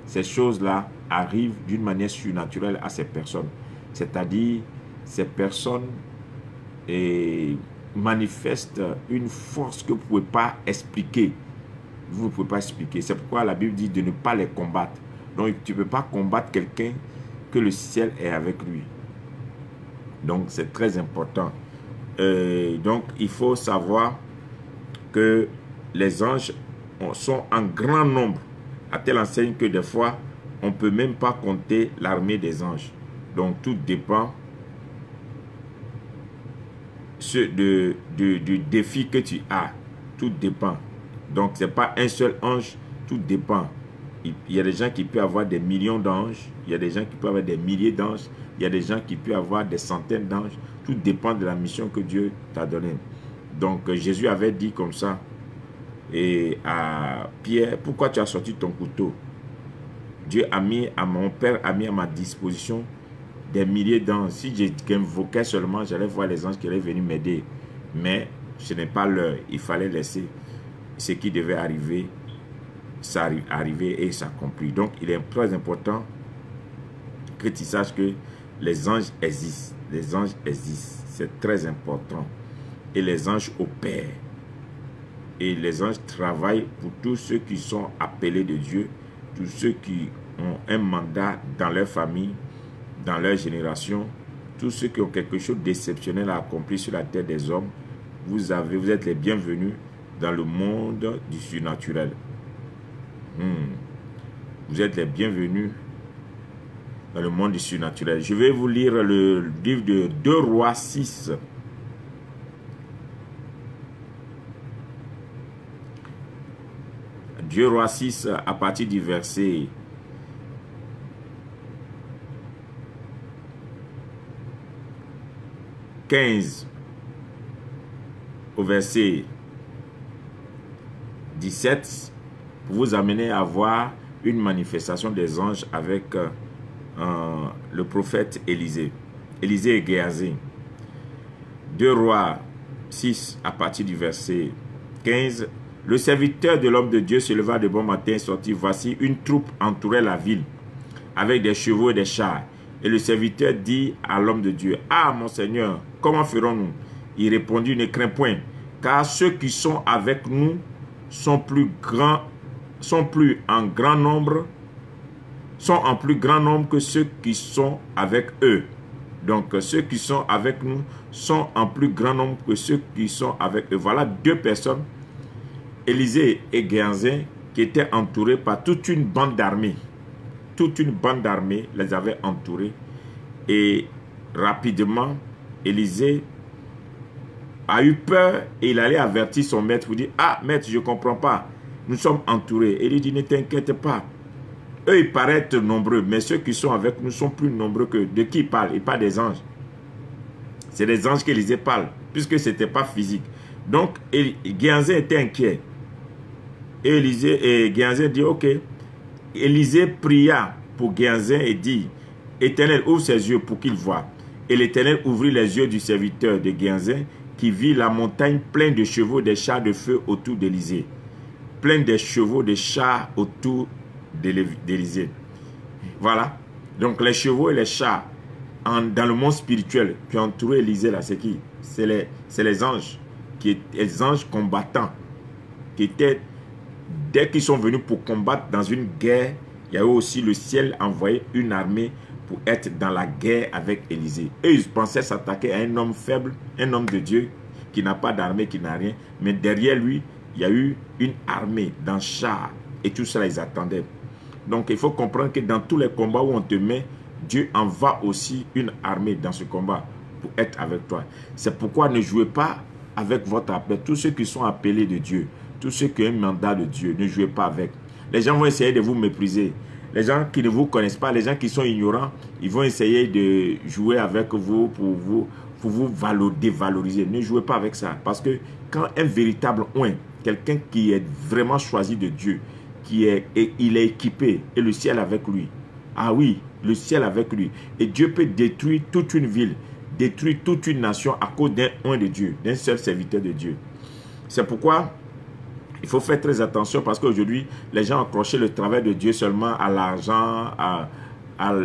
Ces choses-là arrivent d'une manière surnaturelle à ces personnes. C'est-à-dire, ces personnes manifestent une force que vous ne pouvez pas expliquer. Vous ne pouvez pas expliquer. C'est pourquoi la Bible dit de ne pas les combattre. Donc, tu ne peux pas combattre quelqu'un que le ciel est avec lui. Donc, c'est très important. Donc, il faut savoir que les anges sont en grand nombre, à telle enseigne que des fois, on ne peut même pas compter l'armée des anges. Donc, tout dépend du défi que tu as. Tout dépend. Donc, ce n'est pas un seul ange, tout dépend. Il y a des gens qui peuvent avoir des millions d'anges, il y a des gens qui peuvent avoir des milliers d'anges, il y a des gens qui peuvent avoir des centaines d'anges. Tout dépend de la mission que Dieu t'a donnée. Donc, Jésus avait dit comme ça, et à Pierre, pourquoi tu as sorti ton couteau? Dieu a mis, mon Père a mis à ma disposition des milliers d'anges. Si j'invoquais seulement, j'allais voir les anges qui allaient venir m'aider. Mais ce n'est pas l'heure. Il fallait laisser ce qui devait arriver, ça arriver et s'accomplir. Donc, il est très important que tu saches que les anges existent. Les anges existent. C'est très important. Et les anges opèrent. Et les anges travaillent pour tous ceux qui sont appelés de Dieu, tous ceux qui ont un mandat dans leur famille, dans leur génération, tous ceux qui ont quelque chose d'exceptionnel à accomplir sur la terre des hommes. Vous êtes les bienvenus dans le monde du surnaturel. Vous êtes les bienvenus dans le monde du surnaturel. Je vais vous lire le livre de 2 Rois 6. 2 Rois 6 à partir du verset 15 au verset 17 pour vous amener à voir une manifestation des anges avec le prophète Élisée. Élisée et Géasi. 2 Rois 6 à partir du verset 15. Le serviteur de l'homme de Dieu se leva de bon matin et sortit. Voici une troupe entourait la ville avec des chevaux et des chars. Et le serviteur dit à l'homme de Dieu, « Ah, mon Seigneur, comment ferons-nous » Il répondit, « Ne crains point, car ceux qui sont avec nous sont en plus grand nombre que ceux qui sont avec eux. » Donc, ceux qui sont avec nous sont en plus grand nombre que ceux qui sont avec eux. Voilà 2 personnes, Élisée et Géasi, qui étaient entourés par toute une bande d'armée. Toute une bande d'armée les avait entourés. Et rapidement, Élisée a eu peur et il allait avertir son maître pour dire, « Ah, maître, je ne comprends pas. Nous sommes entourés. » Et il dit, « Ne t'inquiète pas. Eux, ils paraissent nombreux, mais ceux qui sont avec nous sont plus nombreux que... » De qui il parle? Il parle des anges. C'est des anges qu'Élisée parle, puisque ce n'était pas physique. Donc, Géasi était inquiet. Et Géasi dit, « Ok. » Élisée pria pour Géasi et dit, « Éternel, ouvre ses yeux pour qu'il voie. » Et l'Éternel ouvrit les yeux du serviteur de Géasi, qui vit la montagne pleine de chevaux, des chars de feu autour d'Élisée. Pleine de chevaux, des chars autour d'Élisée. Voilà. Donc les chevaux et les chars dans le monde spirituel qui ont entouré Élisée, là, c'est qui? C'est les anges. Les anges combattants qui étaient, dès qu'ils sont venus pour combattre dans une guerre, il y a eu aussi le ciel envoyé une armée pour être dans la guerre avec Élisée. Eux, ils pensaient s'attaquer à un homme faible, un homme de Dieu qui n'a pas d'armée, qui n'a rien. Mais derrière lui, il y a eu une armée dans char. Et tout cela, ils attendaient. Donc, il faut comprendre que dans tous les combats où on te met, Dieu envoie aussi une armée dans ce combat pour être avec toi. C'est pourquoi ne jouez pas avec votre appel. Tous ceux qui sont appelés de Dieu, tous ceux qui ont un mandat de Dieu, ne jouez pas avec. Les gens vont essayer de vous mépriser. Les gens qui ne vous connaissent pas, les gens qui sont ignorants, ils vont essayer de jouer avec vous pour vous dévaloriser. Ne jouez pas avec ça. Parce que quand un véritable oint, quelqu'un qui est vraiment choisi de Dieu, il est équipé et le ciel avec lui. Ah oui, le ciel avec lui. Et Dieu peut détruire toute une ville, détruire toute une nation à cause d'un oint de Dieu, d'un seul serviteur de Dieu. C'est pourquoi il faut faire très attention parce qu'aujourd'hui, les gens ont accroché le travail de Dieu seulement à l'argent,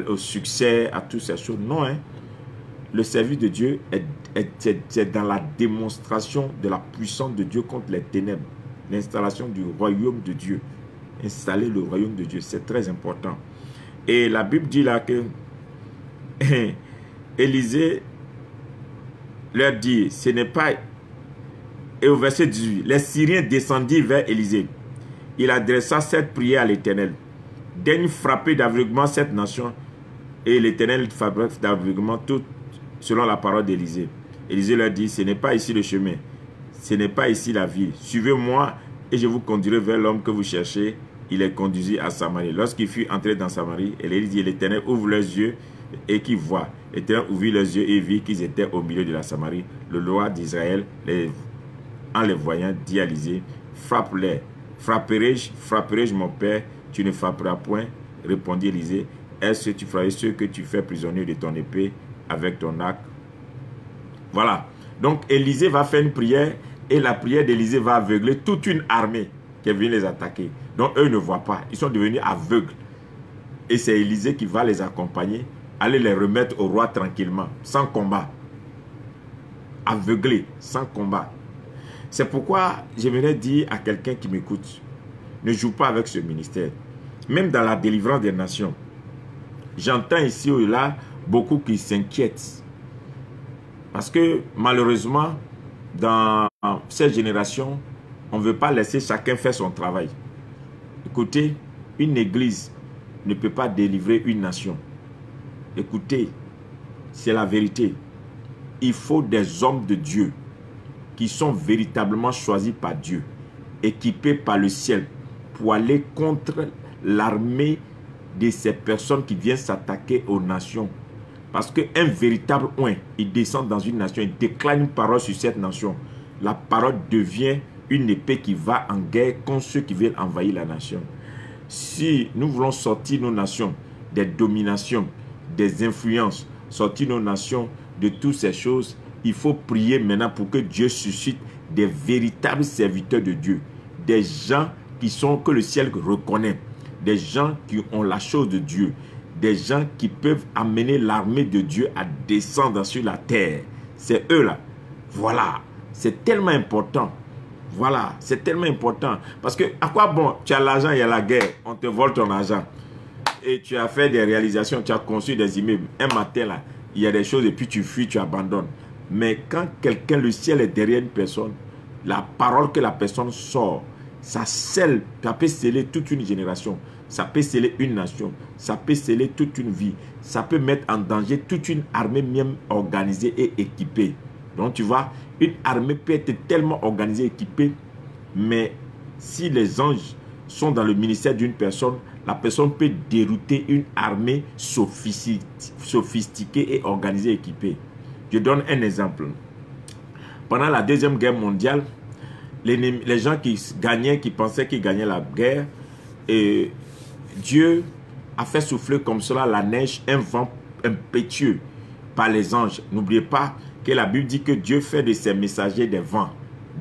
au succès, à toutes ces choses. Non, hein. Le service de Dieu est dans la démonstration de la puissance de Dieu contre les ténèbres. L'installation du royaume de Dieu. Installer le royaume de Dieu, c'est très important. Et la Bible dit là que Élisée leur dit, ce n'est pas... Et au verset 18, les Syriens descendirent vers Élisée. Il adressa cette prière à l'Éternel. Daigne frapper d'aveuglement cette nation. Et l'Éternel frappe d'aveuglement tout selon la parole d'Élisée. Élisée leur dit, ce n'est pas ici le chemin. Ce n'est pas ici la vie. Suivez-moi et je vous conduirai vers l'homme que vous cherchez. Il est conduit à Samarie. Lorsqu'il fut entré dans Samarie, Élie dit, l'Éternel ouvre leurs yeux et qu'ils voient. L'Éternel ouvrit leurs yeux et vit qu'ils étaient au milieu de la Samarie. Le roi d'Israël, en les voyant, dit à Élisée, frappe-les. Frapperai-je mon père? Tu ne frapperas point, répondit Élisée. Est-ce que tu feras ceux que tu fais prisonniers de ton épée avec ton arc? Voilà. Donc Élisée va faire une prière et la prière d'Élisée va aveugler toute une armée qui vient les attaquer. Donc eux ne voient pas. Ils sont devenus aveugles. Et c'est Élisée qui va les accompagner, aller les remettre au roi tranquillement, sans combat. Aveuglés, sans combat. C'est pourquoi j'aimerais dire à quelqu'un qui m'écoute, ne joue pas avec ce ministère. Même dans la délivrance des nations, j'entends ici ou là beaucoup qui s'inquiètent. Parce que malheureusement, dans cette génération, on ne veut pas laisser chacun faire son travail. Écoutez, une église ne peut pas délivrer une nation. Écoutez, c'est la vérité. Il faut des hommes de Dieu qui sont véritablement choisis par Dieu, équipés par le ciel, pour aller contre l'armée de ces personnes qui viennent s'attaquer aux nations. Parce qu'un véritable oint, il descend dans une nation, il déclare une parole sur cette nation. La parole devient une épée qui va en guerre contre ceux qui veulent envahir la nation. Si nous voulons sortir nos nations des dominations, des influences, sortir nos nations de toutes ces choses, il faut prier maintenant pour que Dieu suscite des véritables serviteurs de Dieu. Des gens que le ciel reconnaît. Des gens qui ont la chose de Dieu. Des gens qui peuvent amener l'armée de Dieu à descendre sur la terre. C'est eux là. Voilà. C'est tellement important. Voilà. C'est tellement important. Parce que à quoi bon? Tu as l'argent, il y a la guerre. On te vole ton argent. Et tu as fait des réalisations. Tu as construit des immeubles. Un matin là, il y a des choses et puis tu fuis, tu abandonnes. Mais quand quelqu'un, le ciel est derrière une personne, la parole que la personne sort, ça scelle, ça peut sceller toute une génération. Ça peut sceller une nation, ça peut sceller toute une vie, ça peut mettre en danger toute une armée même organisée et équipée. Donc tu vois, une armée peut être tellement organisée et équipée, mais si les anges sont dans le ministère d'une personne, la personne peut dérouter une armée sophistiquée et organisée et équipée. Je donne un exemple. Pendant la Deuxième Guerre mondiale, les gens qui pensaient qu'ils gagnaient la guerre, et Dieu a fait souffler comme cela la neige, un vent impétueux par les anges. N'oubliez pas que la Bible dit que Dieu fait de ses messagers des vents.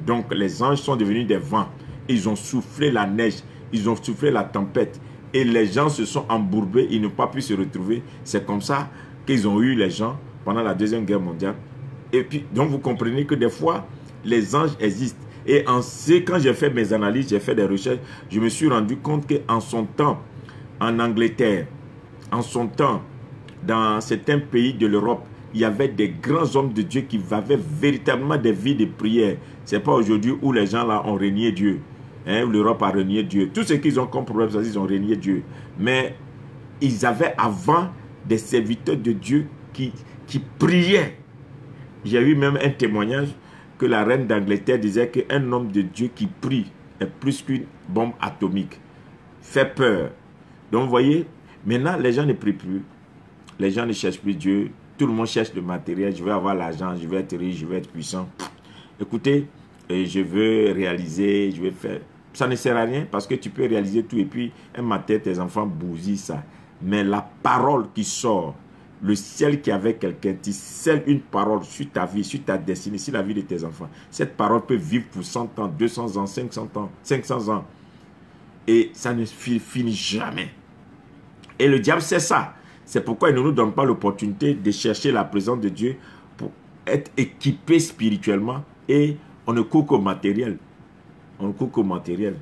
Donc les anges sont devenus des vents. Ils ont soufflé la neige, ils ont soufflé la tempête. Et les gens se sont embourbés, ils n'ont pas pu se retrouver. C'est comme ça qu'ils ont eu les gens pendant la Deuxième Guerre mondiale. Et puis, donc vous comprenez que des fois, les anges existent. Et quand j'ai fait mes analyses, j'ai fait des recherches, je me suis rendu compte qu'en son temps, en Angleterre, en son temps, dans certains pays de l'Europe, il y avait des grands hommes de Dieu qui avaient véritablement des vies de prière. Ce n'est pas aujourd'hui où les gens là ont renié Dieu. Hein, où l'Europe a renié Dieu. Tout ce qu'ils ont comme problème, c'est qu'ils ont renié Dieu. Mais ils avaient avant des serviteurs de Dieu qui priaient. J'ai eu même un témoignage que la reine d'Angleterre disait qu'un homme de Dieu qui prie est plus qu'une bombe atomique. Fait peur. Donc vous voyez, maintenant les gens ne prient plus. Les gens ne cherchent plus Dieu. Tout le monde cherche le matériel. Je veux avoir l'argent, je veux être riche, je veux être puissant. Écoutez, je veux réaliser, je veux faire. Ça ne sert à rien parce que tu peux réaliser tout et puis un matin tes enfants bousillent ça. Mais la parole qui sort, le ciel qui est avec quelqu'un, tu scelles une parole sur ta vie, sur ta destinée, sur la vie de tes enfants. Cette parole peut vivre pour 100 ans, 200 ans, 500 ans, 500 ans. Et ça ne finit jamais. Et le diable sait ça. C'est pourquoi il ne nous donne pas l'opportunité de chercher la présence de Dieu pour être équipé spirituellement. Et on ne court qu'au matériel. On ne court qu'au matériel.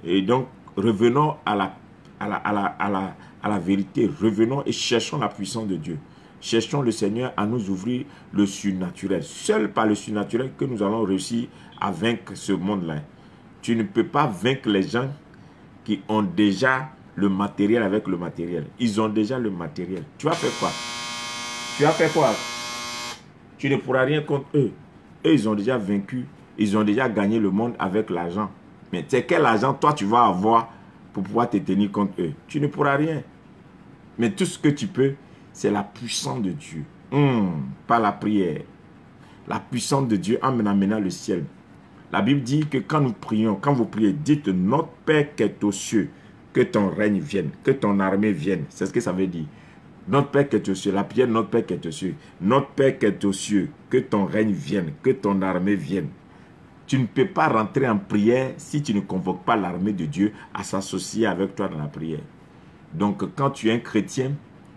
Et donc, revenons à la vérité. Revenons et cherchons la puissance de Dieu. Cherchons le Seigneur à nous ouvrir le surnaturel. Seul par le surnaturel que nous allons réussir à vaincre ce monde-là. Tu ne peux pas vaincre les gens qui ont déjà le matériel avec le matériel. Ils ont déjà le matériel. Tu vas faire quoi? Tu vas faire quoi? Tu ne pourras rien contre eux. Eux, ils ont déjà vaincu. Ils ont déjà gagné le monde avec l'argent. Mais c'est quel argent toi tu vas avoir pour pouvoir te tenir contre eux? Tu ne pourras rien. Mais tout ce que tu peux, c'est la puissance de Dieu. Pas la prière. La puissance de Dieu en amenant le ciel. La Bible dit que quand nous prions, quand vous priez, dites notre Père qui est aux cieux, que ton règne vienne, que ton armée vienne. C'est ce que ça veut dire. Notre Père qui est aux cieux, la prière, notre Père qui est aux cieux. Notre Père qui est aux cieux, que ton règne vienne, que ton armée vienne. Tu ne peux pas rentrer en prière si tu ne convoques pas l'armée de Dieu à s'associer avec toi dans la prière. Donc quand tu es un chrétien,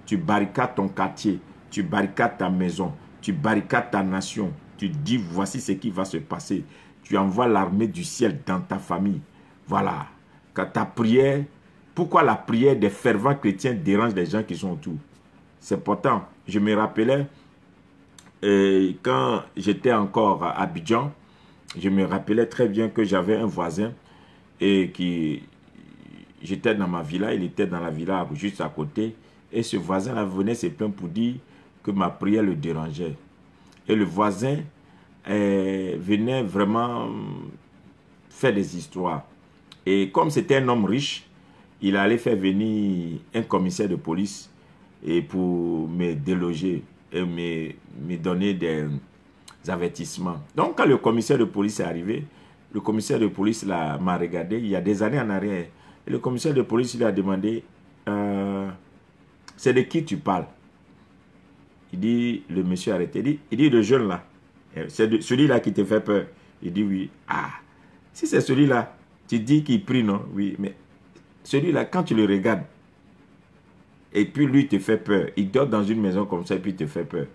tu barricades ton quartier, tu barricades ta maison, tu barricades ta nation. Tu dis voici ce qui va se passer. Tu envoies l'armée du ciel dans ta famille. Voilà. Quand ta prière, pourquoi la prière des fervents chrétiens dérange les gens qui sont autour? C'est pourtant, je me rappelais, quand j'étais encore à Abidjan, je me rappelais très bien que j'avais un voisin et j'étais dans ma villa, il était dans la villa juste à côté. Et ce voisin-là venait se plaindre pour dire que ma prière le dérangeait. Et le voisin venait vraiment faire des histoires. Et comme c'était un homme riche, il allait faire venir un commissaire de police et pour me déloger et me donner des avertissements. Donc quand le commissaire de police est arrivé, le commissaire de police m'a regardé il y a des années en arrière. Et le commissaire de police lui a demandé c'est de qui tu parles? Il dit, le monsieur arrêté. Il dit le jeune là. C'est celui-là qui te fait peur. Il dit oui. Ah, si c'est celui-là, tu dis qu'il prie, non? Oui, mais celui-là, quand tu le regardes, et puis lui il te fait peur, il dort dans une maison comme ça et puis il te fait peur.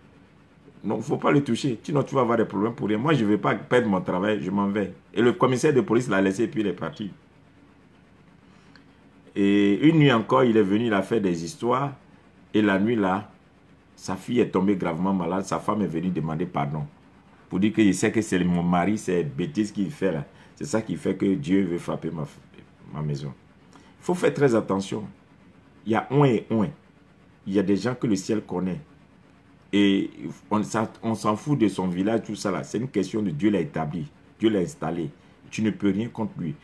Non, il ne faut pas le toucher. Sinon, tu vas avoir des problèmes pour rien. Moi, je ne vais pas perdre mon travail, je m'en vais. Et le commissaire de police l'a laissé et puis il est parti. Et une nuit encore, il est venu, il a fait des histoires. Et la nuit là, sa fille est tombée gravement malade. Sa femme est venue demander pardon. Pour dire qu'il sait que c'est mon mari, c'est bêtise qu'il fait là. C'est ça qui fait que Dieu veut frapper ma maison. Il faut faire très attention. Il y a un et un. Il y a des gens que le ciel connaît. Et on s'en fout de son village, tout ça là. C'est une question de Dieu l'a établi. Dieu l'a installé. Tu ne peux rien contre lui.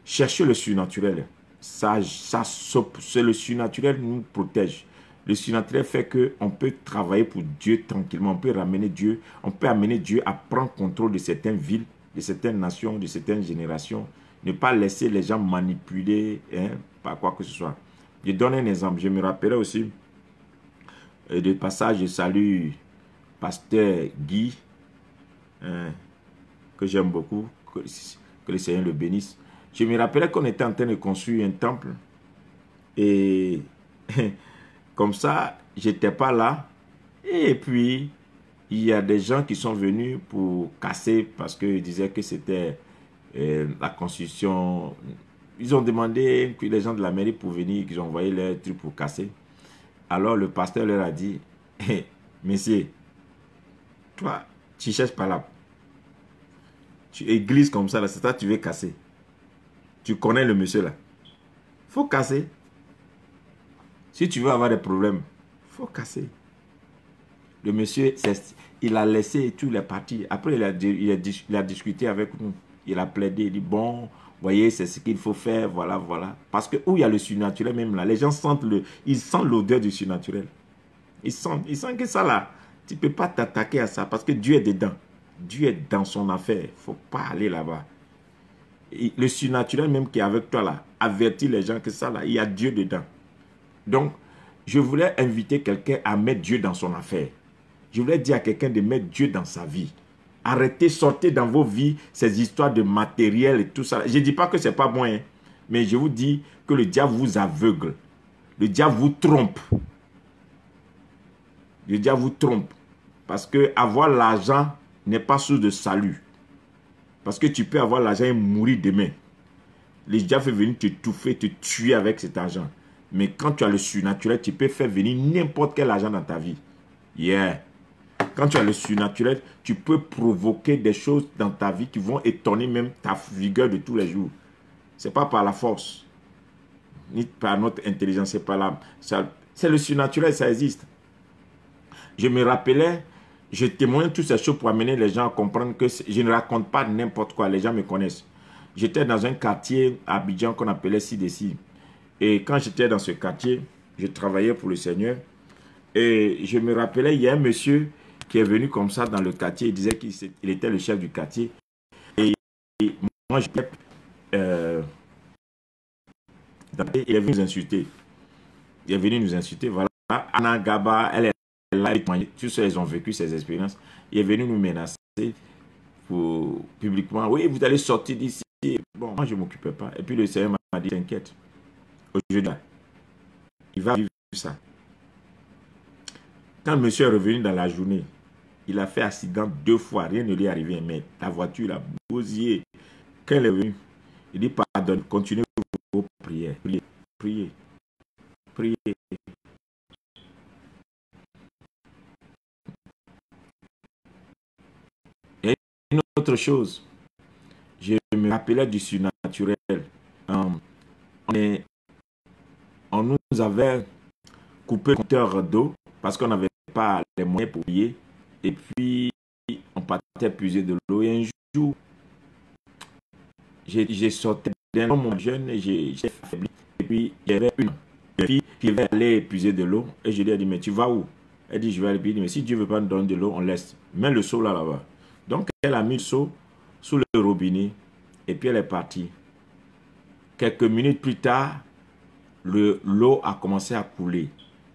Cherchez le surnaturel. C'est le surnaturel qui nous protège. Le surnaturel fait qu'on peut travailler pour Dieu tranquillement. On peut amener Dieu à prendre contrôle de certaines villes, de certaines nations, de certaines générations. Ne pas laisser les gens manipuler par quoi que ce soit. Je donne un exemple. Je me rappellerai aussi de passage, je salue pasteur Guy, que j'aime beaucoup, que le Seigneur le bénisse. Je me rappelais qu'on était en train de construire un temple et comme ça, j'étais pas là. Et puis, il y a des gens qui sont venus pour casser parce qu'ils disaient que c'était la construction. Ils ont demandé que les gens de la mairie pour venir, qu'ils ont envoyé leurs trucs pour casser. Alors le pasteur leur a dit, messieurs, Toi, tu cherches pas là. Tu églises comme ça, c'est ça que tu veux casser. Tu connais le monsieur là. Faut casser. Si tu veux avoir des problèmes, faut casser. Le monsieur, il a laissé tous les partis. Après, il a discuté avec nous. Il a plaidé, il dit, bon, voyez, c'est ce qu'il faut faire, voilà, voilà. Parce que où il y a le surnaturel même là, les gens sentent ils sentent l'odeur du surnaturel. Ils sentent que ça là, tu ne peux pas t'attaquer à ça parce que Dieu est dedans. Dieu est dans son affaire. Il ne faut pas aller là-bas. Le surnaturel même qui est avec toi là, avertit les gens que ça là, il y a Dieu dedans. Donc, je voulais inviter quelqu'un à mettre Dieu dans son affaire. Je voulais dire à quelqu'un de mettre Dieu dans sa vie. Arrêtez, sortez dans vos vies ces histoires de matériel et tout ça. Je ne dis pas que ce n'est pas bon, hein, mais je vous dis que le diable vous aveugle. Le diable vous trompe. Le diable vous trompe. Parce que avoir l'argent n'est pas source de salut. Parce que tu peux avoir l'argent et mourir demain. Le diable fait venir t'étouffer, te tuer avec cet argent. Mais quand tu as le surnaturel, tu peux faire venir n'importe quel argent dans ta vie. Yeah. Quand tu as le surnaturel, tu peux provoquer des choses dans ta vie qui vont étonner même ta vigueur de tous les jours. Ce n'est pas par la force, ni par notre intelligence, c'est pas là. C'est le surnaturel, ça existe. Je me rappelais, je témoigne toutes ces choses pour amener les gens à comprendre que je ne raconte pas n'importe quoi, les gens me connaissent. J'étais dans un quartier à Abidjan qu'on appelait Sidessi. Et quand j'étais dans ce quartier, je travaillais pour le Seigneur. Et je me rappelais, il y a un monsieur qui est venu comme ça dans le quartier. Il disait qu'il était le chef du quartier. Et moi, j'étais... il est venu nous insulter. Il est venu nous insulter. Voilà. Anna Gaba, elle est là. Tous ceux qui ont vécu ces expériences. Il est venu nous menacer publiquement. Oui, vous allez sortir d'ici. Bon, moi, je ne m'occupais pas. Et puis le Seigneur m'a dit, t'inquiète. Aujourd'hui, il va vivre ça. Quand le monsieur est revenu dans la journée, il a fait accident 2 fois, rien ne lui est arrivé, mais la voiture a bousillé. Quand il est venu, il dit pardonne, continuez vos prières, priez, priez, priez. Et une autre chose, je me rappelais du surnaturel. On nous avait coupé le compteur d'eau parce qu'on n'avait pas les moyens pour payer. Et puis, on partait puiser de l'eau. Et un jour, j'ai sorti d'un homme jeune et j'ai faibli. Et puis, il y avait une fille qui devait aller puiser de l'eau. Et je lui ai dit, mais tu vas où? Elle dit, je vais aller. Mais si Dieu ne veut pas nous donner de l'eau, on laisse. Mets le seau là-bas. Donc, elle a mis le seau sous le robinet. Et puis, elle est partie. Quelques minutes plus tard, l'eau a commencé à couler.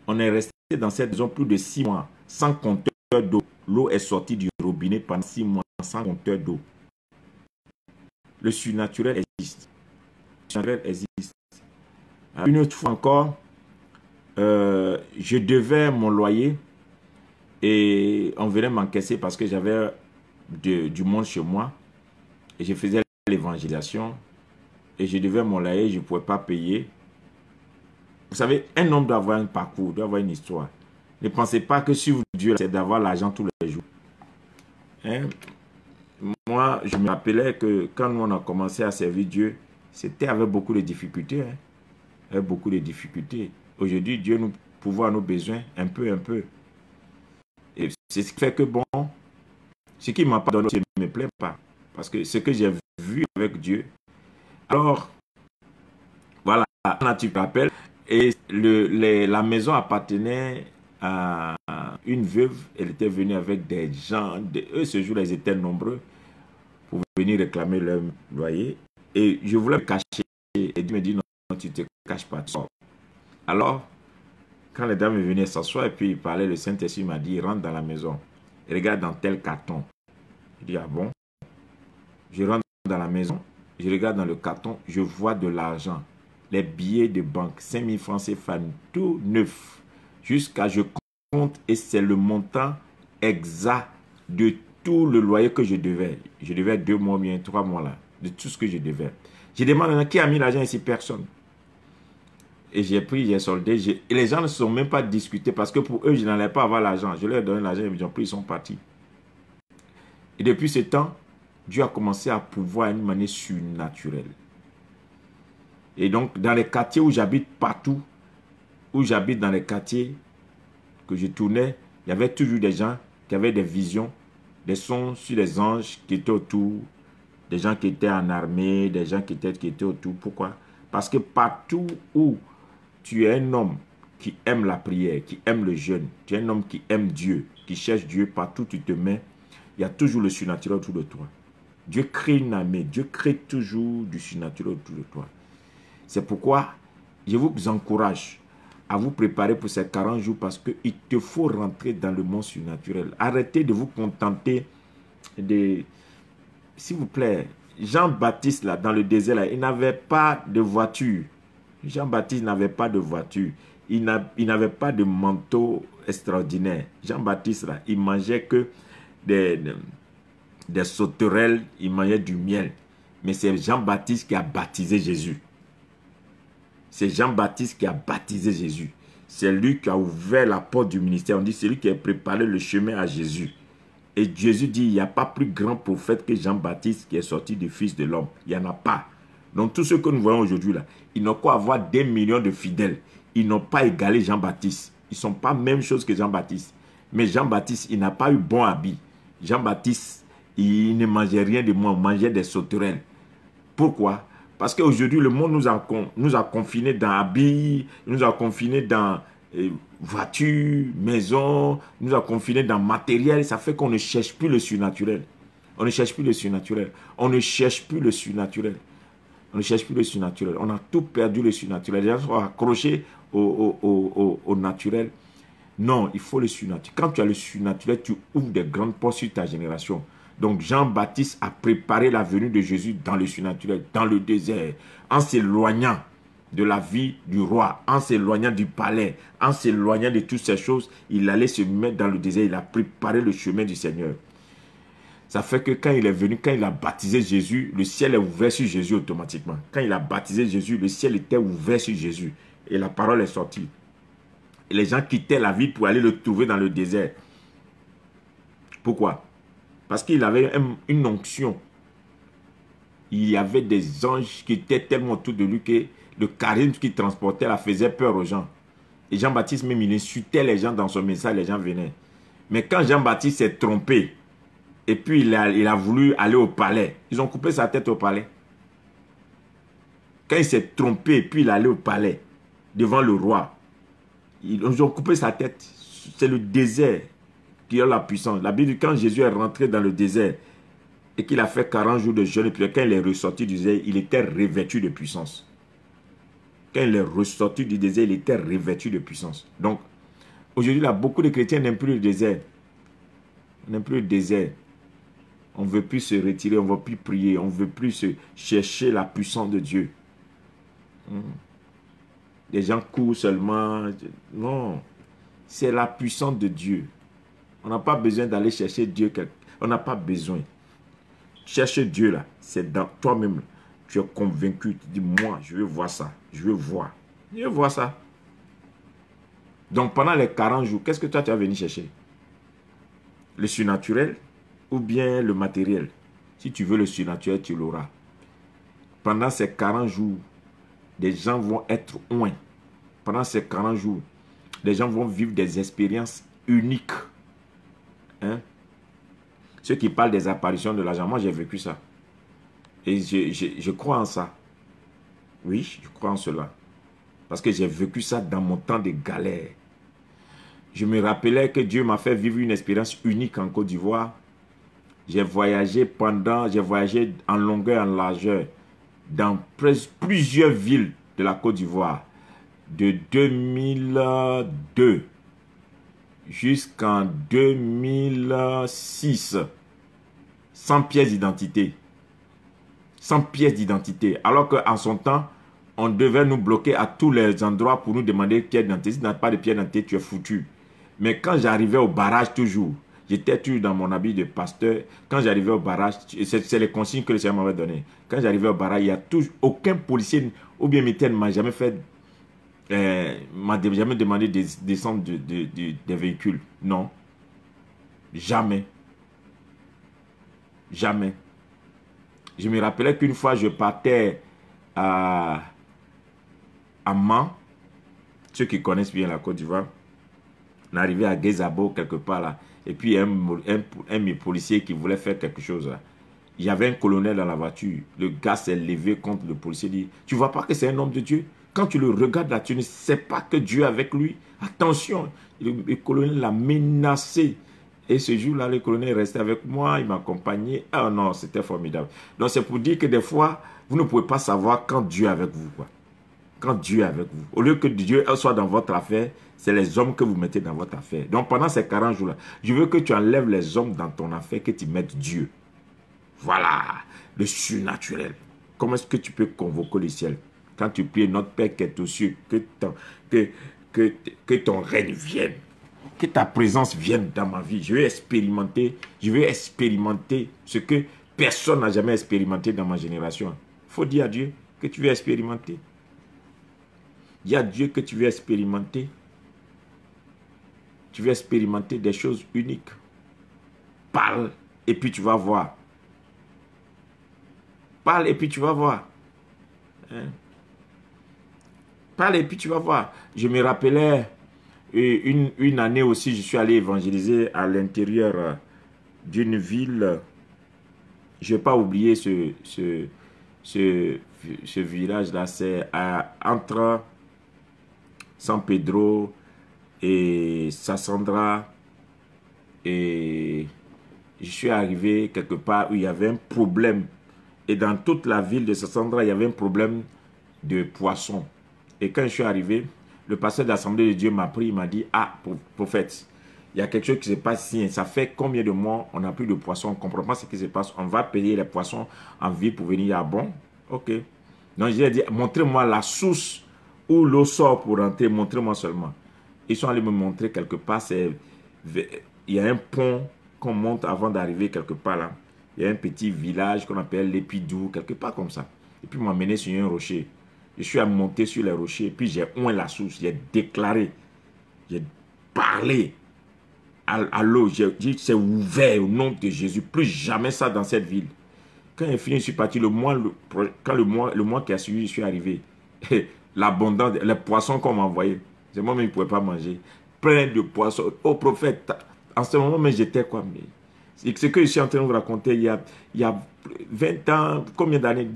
On est resté dans cette zone plus de 6 mois, sans compteur d'eau. L'eau est sortie du robinet pendant 6 mois, sans compteur d'eau. Le surnaturel existe. Le surnaturel existe. Une autre fois encore, je devais mon loyer et on venait m'encaisser parce que j'avais du monde chez moi. Et je faisais l'évangélisation et je devais mon loyer, je ne pouvais pas payer. Vous savez, un homme doit avoir un parcours, doit avoir une histoire. Ne pensez pas que suivre Dieu, c'est d'avoir l'argent tous les jours. Hein? Moi, je me rappelais que quand nous on a commencé à servir Dieu, c'était avec beaucoup de difficultés. Hein? Avec beaucoup de difficultés. Aujourd'hui, Dieu nous pourvoit à nos besoins un peu, un peu. Et c'est ce qui fait que bon, ce qui ne m'a pas donné, je ne me plains pas. Parce que ce que j'ai vu avec Dieu, alors, voilà, tu te rappelles. Et la maison appartenait à une veuve. Elle était venue avec des gens. Eux, ce jour-là, ils étaient nombreux pour venir réclamer leur loyer. Et je voulais me cacher. Et Dieu me dit, non, tu ne te caches pas. Alors, quand les dames venaient s'asseoir et puis il parlait, le Saint-Esprit m'a dit, rentre dans la maison. Et regarde dans tel carton. Je dis, ah bon? Je rentre dans la maison. Je regarde dans le carton. Je vois de l'argent. Les billets de banque, 5 000 francs CFA, tout neuf, jusqu'à je compte et c'est le montant exact de tout le loyer que je devais. Je devais 2 mois, bien 3 mois là, de tout ce que je devais. Je demande qui a mis l'argent ici, personne. Et j'ai pris, j'ai soldé. Et les gens ne se sont même pas discutés parce que pour eux, je n'allais pas avoir l'argent. Je leur ai donné l'argent, ils ont pris, ils sont partis. Et depuis ce temps, Dieu a commencé à pouvoir d'une manière surnaturelle. Et donc, dans les quartiers où j'habite, partout, où j'habite dans les quartiers que je tournais, il y avait toujours des gens qui avaient des visions, des sons sur les anges qui étaient autour, des gens qui étaient en armée, des gens qui étaient autour. Pourquoi? Parce que partout où tu es un homme qui aime la prière, qui aime le jeûne, tu es un homme qui aime Dieu, qui cherche Dieu, partout où tu te mets, il y a toujours le surnaturel autour de toi. Dieu crée une armée, Dieu crée toujours du surnaturel autour de toi. C'est pourquoi je vous encourage à vous préparer pour ces 40 jours parce qu'il te faut rentrer dans le monde surnaturel. Arrêtez de vous contenter de... S'il vous plaît, Jean-Baptiste, là, dans le désert, là, il n'avait pas de voiture. Jean-Baptiste n'avait pas de voiture. Il n'avait pas de manteau extraordinaire. Jean-Baptiste, là, il mangeait que des sauterelles, il mangeait du miel. Mais c'est Jean-Baptiste qui a baptisé Jésus. C'est Jean-Baptiste qui a baptisé Jésus. C'est lui qui a ouvert la porte du ministère. On dit c'est lui qui a préparé le chemin à Jésus. Et Jésus dit, il n'y a pas plus grand prophète que Jean-Baptiste qui est sorti du Fils de l'homme. Il n'y en a pas. Donc tous ceux que nous voyons aujourd'hui là, ils n'ont qu'à avoir des millions de fidèles. Ils n'ont pas égalé Jean-Baptiste. Ils ne sont pas la même chose que Jean-Baptiste. Mais Jean-Baptiste, il n'a pas eu bon habit. Jean-Baptiste, il ne mangeait rien de moi, il mangeait des sauterelles. Pourquoi? Parce qu'aujourd'hui, le monde nous a confinés dans habits, nous a confinés dans voitures, maisons, nous a confinés dans matériel. Ça fait qu'on ne cherche plus le surnaturel. On ne cherche plus le surnaturel. On ne cherche plus le surnaturel. On ne cherche plus le surnaturel. On a tout perdu le surnaturel. Les gens sont accrochés au naturel. Non, il faut le surnaturel. Quand tu as le surnaturel, tu ouvres des grandes portes sur ta génération. Donc Jean-Baptiste a préparé la venue de Jésus dans le surnaturel, dans le désert, en s'éloignant de la vie du roi, en s'éloignant du palais, en s'éloignant de toutes ces choses. Il allait se mettre dans le désert, il a préparé le chemin du Seigneur. Ça fait que quand il est venu, quand il a baptisé Jésus, le ciel est ouvert sur Jésus automatiquement. Quand il a baptisé Jésus, le ciel était ouvert sur Jésus. Et la parole est sortie. Et les gens quittaient la ville pour aller le trouver dans le désert. Pourquoi? Parce qu'il avait une onction. Il y avait des anges qui étaient tellement autour de lui que le charisme qu'il transportait la faisait peur aux gens. Et Jean-Baptiste même, il insultait les gens dans son message, les gens venaient. Mais quand Jean-Baptiste s'est trompé, et puis il a voulu aller au palais, ils ont coupé sa tête au palais. Quand il s'est trompé, et puis il est allé au palais, devant le roi, ils ont coupé sa tête. C'est le désert qui a la puissance. La Bible dit quand Jésus est rentré dans le désert et qu'il a fait 40 jours de jeûne, et puis quand il est ressorti du désert, il était revêtu de puissance. Quand il est ressorti du désert, il était revêtu de puissance. Donc, aujourd'hui, là, beaucoup de chrétiens n'aiment plus le désert. On n'aime plus le désert. On ne veut plus se retirer, on ne veut plus prier, on ne veut plus chercher la puissance de Dieu. Les gens courent seulement. Non, c'est la puissance de Dieu. On n'a pas besoin d'aller chercher Dieu. On n'a pas besoin. Chercher Dieu là, c'est dans toi-même. Tu es convaincu, tu dis, moi, je veux voir ça. Je veux voir. Je veux voir ça. Donc pendant les 40 jours, qu'est-ce que toi tu vas venir chercher? Le surnaturel ou bien le matériel? Si tu veux le surnaturel, tu l'auras. Pendant ces 40 jours, des gens vont être loin. Pendant ces 40 jours, les gens vont vivre des expériences uniques. Hein? Ceux qui parlent des apparitions de l'argent, moi j'ai vécu ça. Et je crois en ça. Oui, je crois en cela. Parce que j'ai vécu ça dans mon temps de galère. Je me rappelais que Dieu m'a fait vivre une expérience unique en Côte d'Ivoire. J'ai voyagé en longueur, en largeur, dans plusieurs villes de la Côte d'Ivoire. De 2002 jusqu'en 2006. Sans pièce d'identité. Sans pièce d'identité. Alors qu'en son temps, on devait nous bloquer à tous les endroits pour nous demander pièce d'identité. Si tu n'as pas de pièce d'identité, tu es foutu. Mais quand j'arrivais au barrage toujours, j'étais toujours dans mon habit de pasteur. Quand j'arrivais au barrage, c'est les consignes que le Seigneur m'avait données. Quand j'arrivais au barrage, il n'y a toujours aucun policier ou bien militaire ne m'a jamais fait, m'a jamais demandé de descendre des véhicules. Non. Jamais. Jamais. Je me rappelais qu'une fois, je partais à Mans, ceux qui connaissent bien la Côte d'Ivoire, on arrivait à Guézabo, quelque part là, et puis un mes policiers qui voulait faire quelque chose là. Il y avait un colonel dans la voiture, le gars s'est levé contre le policier, dit, tu vois pas que c'est un homme de Dieu? Quand tu le regardes là, tu ne sais pas que Dieu est avec lui. Attention, le colonel l'a menacé. Et ce jour-là, le colonel est resté avec moi, il m'accompagnait. Ah non, c'était formidable. Donc c'est pour dire que des fois, vous ne pouvez pas savoir quand Dieu est avec vous, quoi. Quand Dieu est avec vous. Au lieu que Dieu soit dans votre affaire, c'est les hommes que vous mettez dans votre affaire. Donc pendant ces 40 jours-là, je veux que tu enlèves les hommes dans ton affaire, que tu mettes Dieu. Voilà, le surnaturel. Comment est-ce que tu peux convoquer le ciel? Quand tu pries notre Père qui est aux cieux, que ton règne vienne. Que ta présence vienne dans ma vie. Je veux expérimenter ce que personne n'a jamais expérimenté dans ma génération. Il faut dire à Dieu que tu veux expérimenter. Dis à Dieu que tu veux expérimenter. Tu veux expérimenter des choses uniques. Parle et puis tu vas voir. Parle et puis tu vas voir. Hein? Parle et puis tu vas voir. Je me rappelais une année aussi, je suis allé évangéliser à l'intérieur d'une ville. Je n'ai pas oublié ce village-là. C'est entre San Pedro et Sassandra. Et je suis arrivé quelque part où il y avait un problème. Et dans toute la ville de Sassandra, il y avait un problème de poisson. Et quand je suis arrivé, le pasteur de l'Assemblée de Dieu m'a pris, il m'a dit, ah, prophète, il y a quelque chose qui se passe ici. Ça fait combien de mois on n'a plus de poissons, on ne comprend pas ce qui se passe. On va payer les poissons en ville pour venir. Ah bon? Ok. Donc j'ai dit, montrez-moi la source où l'eau sort pour rentrer, montrez-moi seulement. Ils sont allés me montrer quelque part, il y a un pont qu'on monte avant d'arriver quelque part là. Il y a un petit village qu'on appelle l'Épidou, quelque part comme ça. Et puis, il m'a mené sur un rocher. Je suis monté sur les rochers. Et puis, j'ai oint la source. J'ai déclaré. J'ai parlé à l'eau. J'ai dit, c'est ouvert au nom de Jésus. Plus jamais ça dans cette ville. Quand j'ai fini, je suis parti. Le mois qui a suivi, je suis arrivé. L'abondance, les poissons qu'on m'a envoyés. C'est moi-même, je ne pouvais pas manger. Plein de poissons. Oh, prophète, en ce moment, mais j'étais quoi? Ce que je suis en train de vous raconter, il y a 20 ans, combien d'années?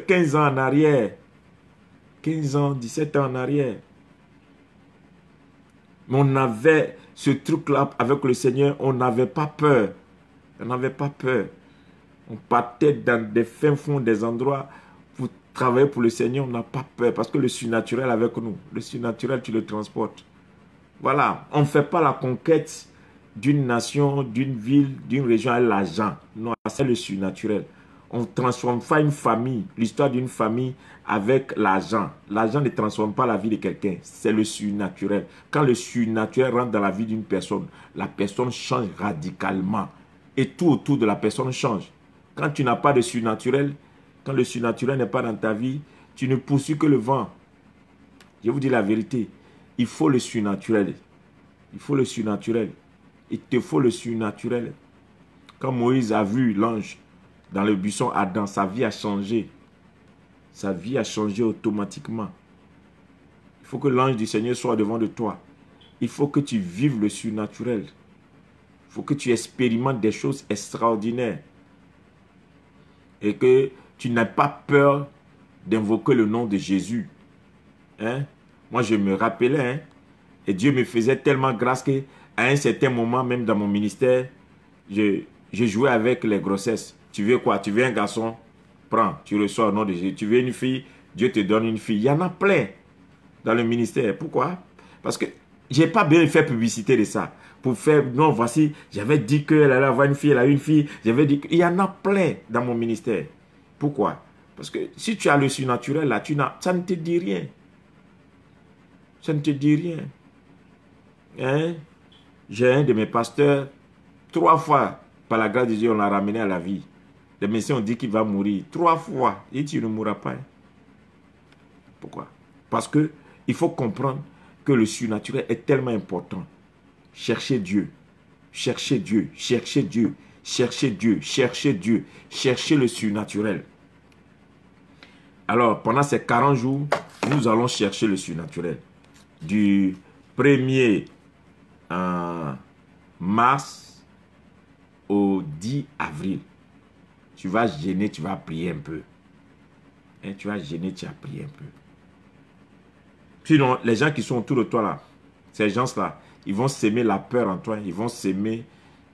15 ans en arrière. 15 ans, 17 ans en arrière. Mais on avait ce truc-là avec le Seigneur, on n'avait pas peur. On n'avait pas peur. On partait dans des fins fonds, des endroits pour travailler pour le Seigneur, on n'a pas peur. Parce que le surnaturel avec nous, le surnaturel, tu le transportes. Voilà, on ne fait pas la conquête d'une nation, d'une ville, d'une région à l'argent. Non, c'est le surnaturel. On ne transforme pas une famille, l'histoire d'une famille avec l'argent. L'argent ne transforme pas la vie de quelqu'un. C'est le surnaturel. Quand le surnaturel rentre dans la vie d'une personne, la personne change radicalement. Et tout autour de la personne change. Quand tu n'as pas de surnaturel, quand le surnaturel n'est pas dans ta vie, tu ne poursuis que le vent. Je vous dis la vérité. Il faut le surnaturel. Il faut le surnaturel. Il te faut le surnaturel. Quand Moïse a vu l'ange dans le buisson Adam, sa vie a changé. Sa vie a changé automatiquement. Il faut que l'ange du Seigneur soit devant de toi. Il faut que tu vives le surnaturel. Il faut que tu expérimentes des choses extraordinaires. Et que tu n'aies pas peur d'invoquer le nom de Jésus. Hein? Moi, je me rappelais, hein? Et Dieu me faisait tellement grâce qu'à un certain moment, même dans mon ministère, je jouais avec les grossesses. Tu veux quoi? Tu veux un garçon? Prends, tu reçois au nom de Jésus. Tu veux une fille? Dieu te donne une fille. Il y en a plein dans le ministère. Pourquoi? Parce que je n'ai pas bien fait publicité de ça. Pour faire, non, voici, j'avais dit qu'elle allait avoir une fille, elle a une fille. J'avais dit qu'il y en a plein dans mon ministère. Pourquoi? Parce que si tu as le surnaturel là, ça ne te dit rien. Ça ne te dit rien. Hein? J'ai un de mes pasteurs, 3 fois, par la grâce de Dieu, on l'a ramené à la vie. Les médecins ont dit qu'il va mourir. 3 fois. Et tu ne mourras pas. Hein? Pourquoi? Parce que il faut comprendre que le surnaturel est tellement important. Cherchez Dieu. Cherchez Dieu. Cherchez Dieu. cherchez Dieu, cherchez Dieu, cherchez le surnaturel. Alors, pendant ces 40 jours, nous allons chercher le surnaturel. Du 1er mars au 10 avril. Tu vas jeûner, tu vas prier un peu. Hein, tu vas jeûner, tu vas prier un peu. Sinon, les gens qui sont autour de toi là, ces gens-là, ils vont s'aimer la peur en toi. Ils vont s'aimer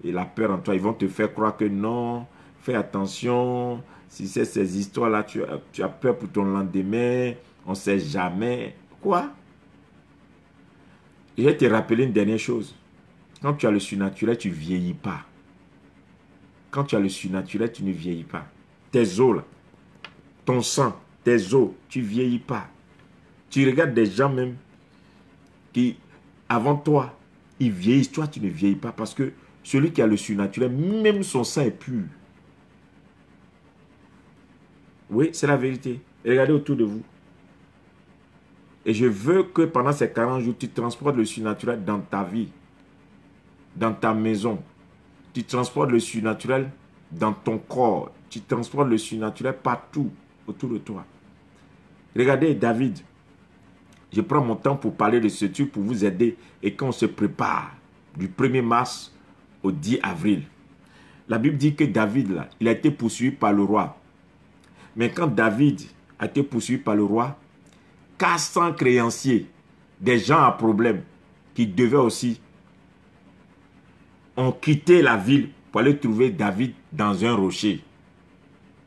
la peur en toi. Ils vont te faire croire que non, fais attention. Si c'est ces histoires-là, tu as peur pour ton lendemain. On ne sait jamais. Quoi? Je vais te rappeler une dernière chose. Quand tu as le surnaturel, tu ne vieillis pas. Quand tu as le surnaturel, tu ne vieillis pas. Tes os, là, ton sang, tes os, tu ne vieillis pas. Tu regardes des gens même qui, avant toi, ils vieillissent. Toi, tu ne vieillis pas parce que celui qui a le surnaturel, même son sang est pur. Oui, c'est la vérité. Regardez autour de vous. Et je veux que pendant ces 40 jours, tu transportes le surnaturel dans ta vie, dans ta maison. Tu transportes le surnaturel dans ton corps. Tu transportes le surnaturel partout autour de toi. Regardez David. Je prends mon temps pour parler de ce truc, pour vous aider. Et qu'on se prépare du 1er mars au 10 avril. La Bible dit que David, là, il a été poursuivi par le roi. Mais quand David a été poursuivi par le roi, 400 créanciers, des gens à problème, qui devaient aussi, ont quitté la ville pour aller trouver David dans un rocher.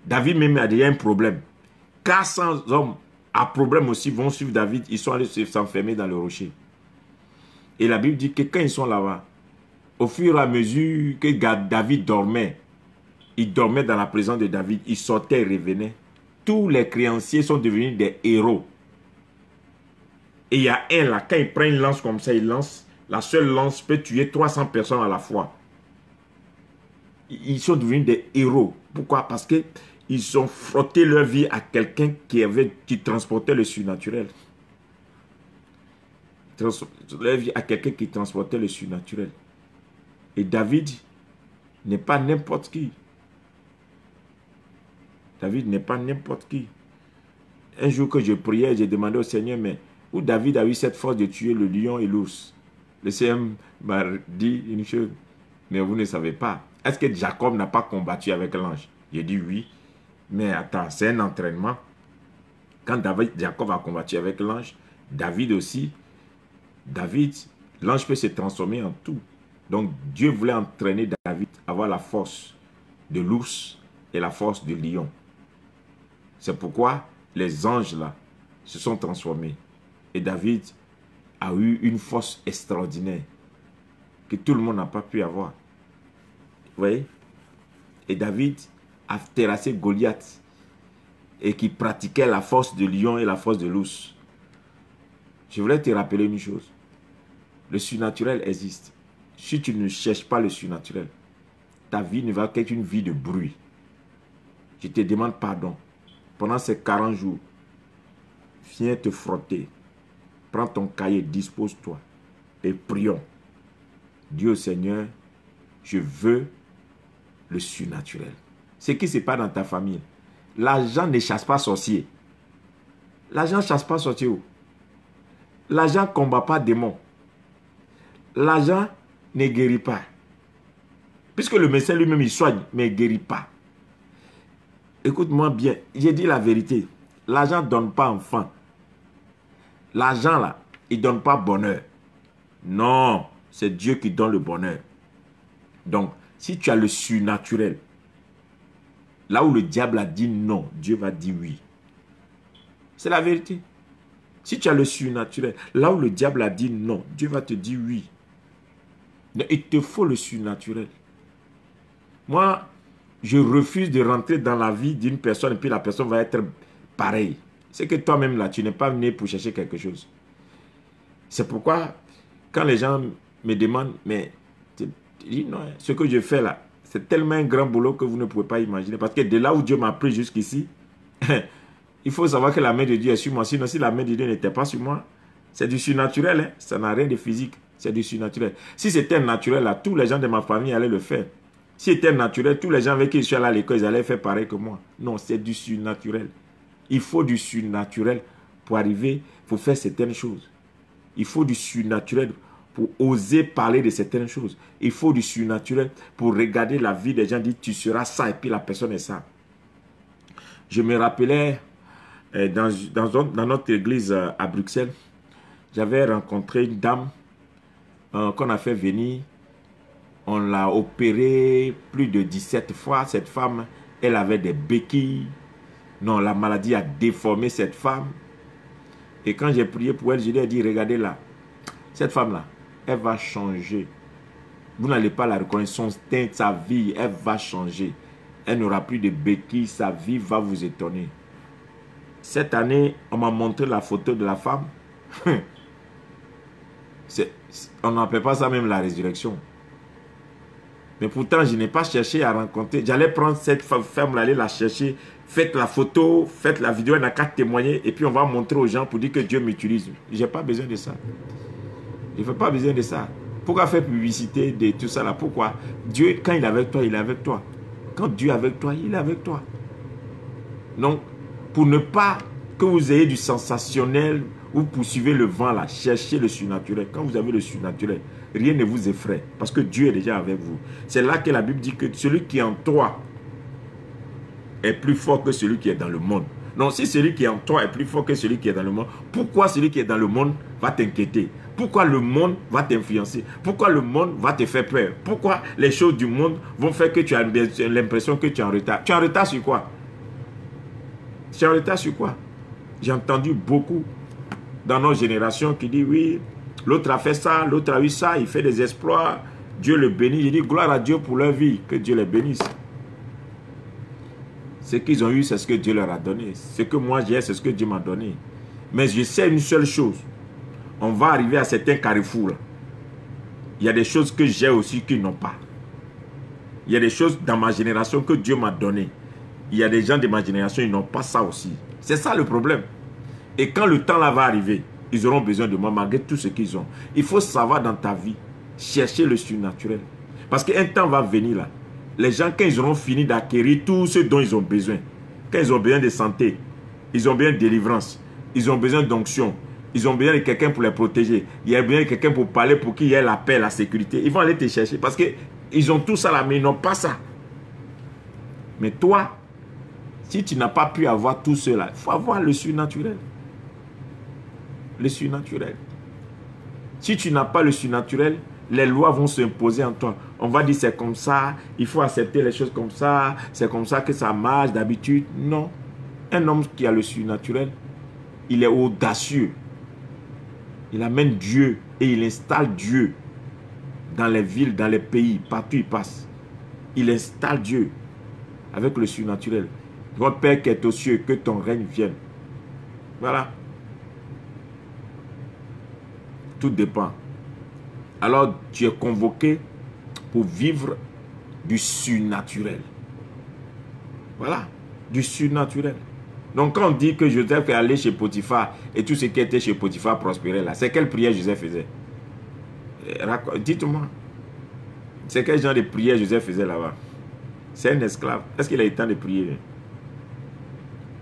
David même a déjà un problème. 400 hommes à problème aussi vont suivre David. Ils sont allés s'enfermer dans le rocher. Et la Bible dit que quand ils sont là-bas, au fur et à mesure que David dormait, il dormait dans la présence de David, il sortait et revenait. Tous les créanciers sont devenus des héros. Et il y a un là, quand il prend une lance comme ça, il lance. La seule lance peut tuer 300 personnes à la fois. Ils sont devenus des héros. Pourquoi? Parce qu'ils ont frotté leur vie à quelqu'un qui transportait le surnaturel. Leur vie à quelqu'un qui transportait le surnaturel. Et David n'est pas n'importe qui. David n'est pas n'importe qui. Un jour que je priais, j'ai demandé au Seigneur, mais où David a eu cette force de tuer le lion et l'ours? Le Seigneur m'a dit une chose, mais vous ne savez pas. Est-ce que Jacob n'a pas combattu avec l'ange? J'ai dit oui, mais attends, c'est un entraînement. Quand Jacob a combattu avec l'ange, David aussi, l'ange peut se transformer en tout. Donc Dieu voulait entraîner David à avoir la force de l'ours et la force du lion. C'est pourquoi les anges là se sont transformés. Et David a eu une force extraordinaire que tout le monde n'a pas pu avoir. Vous voyez? Et David a terrassé Goliath et qui pratiquait la force du lion et la force de l'ours. Je voulais te rappeler une chose. Le surnaturel existe. Si tu ne cherches pas le surnaturel, ta vie ne va qu'être une vie de bruit. Je te demande pardon. Pendant ces 40 jours, viens te frotter. Prends ton cahier, dispose-toi et prions. Dieu Seigneur, je veux le surnaturel. Ce qui se passe dans ta famille. L'argent ne chasse pas sorcier. L'argent ne chasse pas sorcier. L'argent ne combat pas démon. L'argent ne guérit pas. Puisque le médecin lui-même, il soigne, mais il ne guérit pas. Écoute-moi bien, j'ai dit la vérité. L'argent ne donne pas enfant. L'argent là, il ne donne pas bonheur. Non, c'est Dieu qui donne le bonheur. Donc, si tu as le surnaturel, là où le diable a dit non, Dieu va dire oui. C'est la vérité. Si tu as le surnaturel, là où le diable a dit non, Dieu va te dire oui. Donc, il te faut le surnaturel. Moi, je refuse de rentrer dans la vie d'une personne et puis la personne va être pareille. C'est que toi-même là, tu n'es pas venu pour chercher quelque chose. C'est pourquoi, quand les gens me demandent, mais je dis non, ce que je fais là, c'est tellement un grand boulot que vous ne pouvez pas imaginer. Parce que de là où Dieu m'a pris jusqu'ici, il faut savoir que la main de Dieu est sur moi. Sinon, si la main de Dieu n'était pas sur moi, c'est du surnaturel. Hein? Ça n'a rien de physique. C'est du surnaturel. Si c'était naturel, là, tous les gens de ma famille allaient le faire. Si c'était naturel, tous les gens avec qui je suis allé à l'école, ils allaient faire pareil que moi. Non, c'est du surnaturel. Il faut du surnaturel pour arriver, pour faire certaines choses. Il faut du surnaturel pour oser parler de certaines choses. Il faut du surnaturel pour regarder la vie des gens, dire tu seras ça et puis la personne est ça. Je me rappelais dans notre église à Bruxelles, j'avais rencontré une dame qu'on a fait venir. On l'a opérée plus de 17 fois. Cette femme, elle avait des béquilles. Non, la maladie a déformé cette femme. Et quand j'ai prié pour elle, je lui ai dit, regardez là, cette femme-là, elle va changer. Vous n'allez pas la reconnaître. Son teint, sa vie, elle va changer. Elle n'aura plus de béquilles. Sa vie va vous étonner. Cette année, on m'a montré la photo de la femme. On n'appelle pas ça même la résurrection. Mais pourtant, je n'ai pas cherché à rencontrer. J'allais prendre cette femme, aller la chercher. Faites la photo, faites la vidéo, elle n'a qu'à témoigner. Et puis on va montrer aux gens pour dire que Dieu m'utilise. Je n'ai pas besoin de ça. Je n'ai pas besoin de ça. Pourquoi faire publicité de tout ça là? Pourquoi? Dieu, quand il est avec toi, il est avec toi. Quand Dieu est avec toi, il est avec toi. Donc, pour ne pas que vous ayez du sensationnel, vous poursuivez le vent là, cherchez le surnaturel. Quand vous avez le surnaturel, rien ne vous effraie parce que Dieu est déjà avec vous. C'est là que la Bible dit que celui qui est en toi est plus fort que celui qui est dans le monde. Donc si celui qui est en toi est plus fort que celui qui est dans le monde, pourquoi celui qui est dans le monde va t'inquiéter? Pourquoi le monde va t'influencer? Pourquoi le monde va te faire peur? Pourquoi les choses du monde vont faire que tu as l'impression que tu es en retard? Tu es en retard sur quoi? Tu es en retard sur quoi? J'ai entendu beaucoup dans nos générations qui disent oui, l'autre a fait ça, l'autre a eu ça, il fait des exploits, Dieu le bénit. Je dis gloire à Dieu pour leur vie, que Dieu les bénisse. Ce qu'ils ont eu, c'est ce que Dieu leur a donné. Ce que moi j'ai, c'est ce que Dieu m'a donné. Mais je sais une seule chose. On va arriver à certains carrefours. Il y a des choses que j'ai aussi qu'ils n'ont pas. Il y a des choses dans ma génération que Dieu m'a donné. Il y a des gens de ma génération, ils n'ont pas ça aussi. C'est ça le problème. Et quand le temps là va arriver, ils auront besoin de moi malgré tout ce qu'ils ont. Il faut savoir dans ta vie, chercher le surnaturel. Parce qu'un temps va venir là. Les gens, quand ils auront fini d'acquérir tout ce dont ils ont besoin, quand ils ont besoin de santé, ils ont besoin de délivrance, ils ont besoin d'onction, ils ont besoin de quelqu'un pour les protéger, il y a besoin de quelqu'un pour parler, pour qu'il y ait la paix, la sécurité. Ils vont aller te chercher parce qu'ils ont tout ça là, mais ils n'ont pas ça. Mais toi, si tu n'as pas pu avoir tout cela, il faut avoir le surnaturel. Le surnaturel. Si tu n'as pas le surnaturel, les lois vont s'imposer en toi. On va dire c'est comme ça, il faut accepter les choses comme ça, c'est comme ça que ça marche d'habitude. Non. Un homme qui a le surnaturel, il est audacieux. Il amène Dieu et il installe Dieu dans les villes, dans les pays, partout il passe. Il installe Dieu avec le surnaturel. Votre Père qui est aux cieux, que ton règne vienne. Voilà. Tout dépend. Alors, tu es convoqué pour vivre du surnaturel. Voilà, du surnaturel. Donc, quand on dit que Joseph est allé chez Potiphar et tout ce qui était chez Potiphar prospérait là, c'est quelle prière Joseph faisait? Dites-moi. C'est quel genre de prière Joseph faisait là-bas? C'est un esclave. Est-ce qu'il a eu le temps de prier?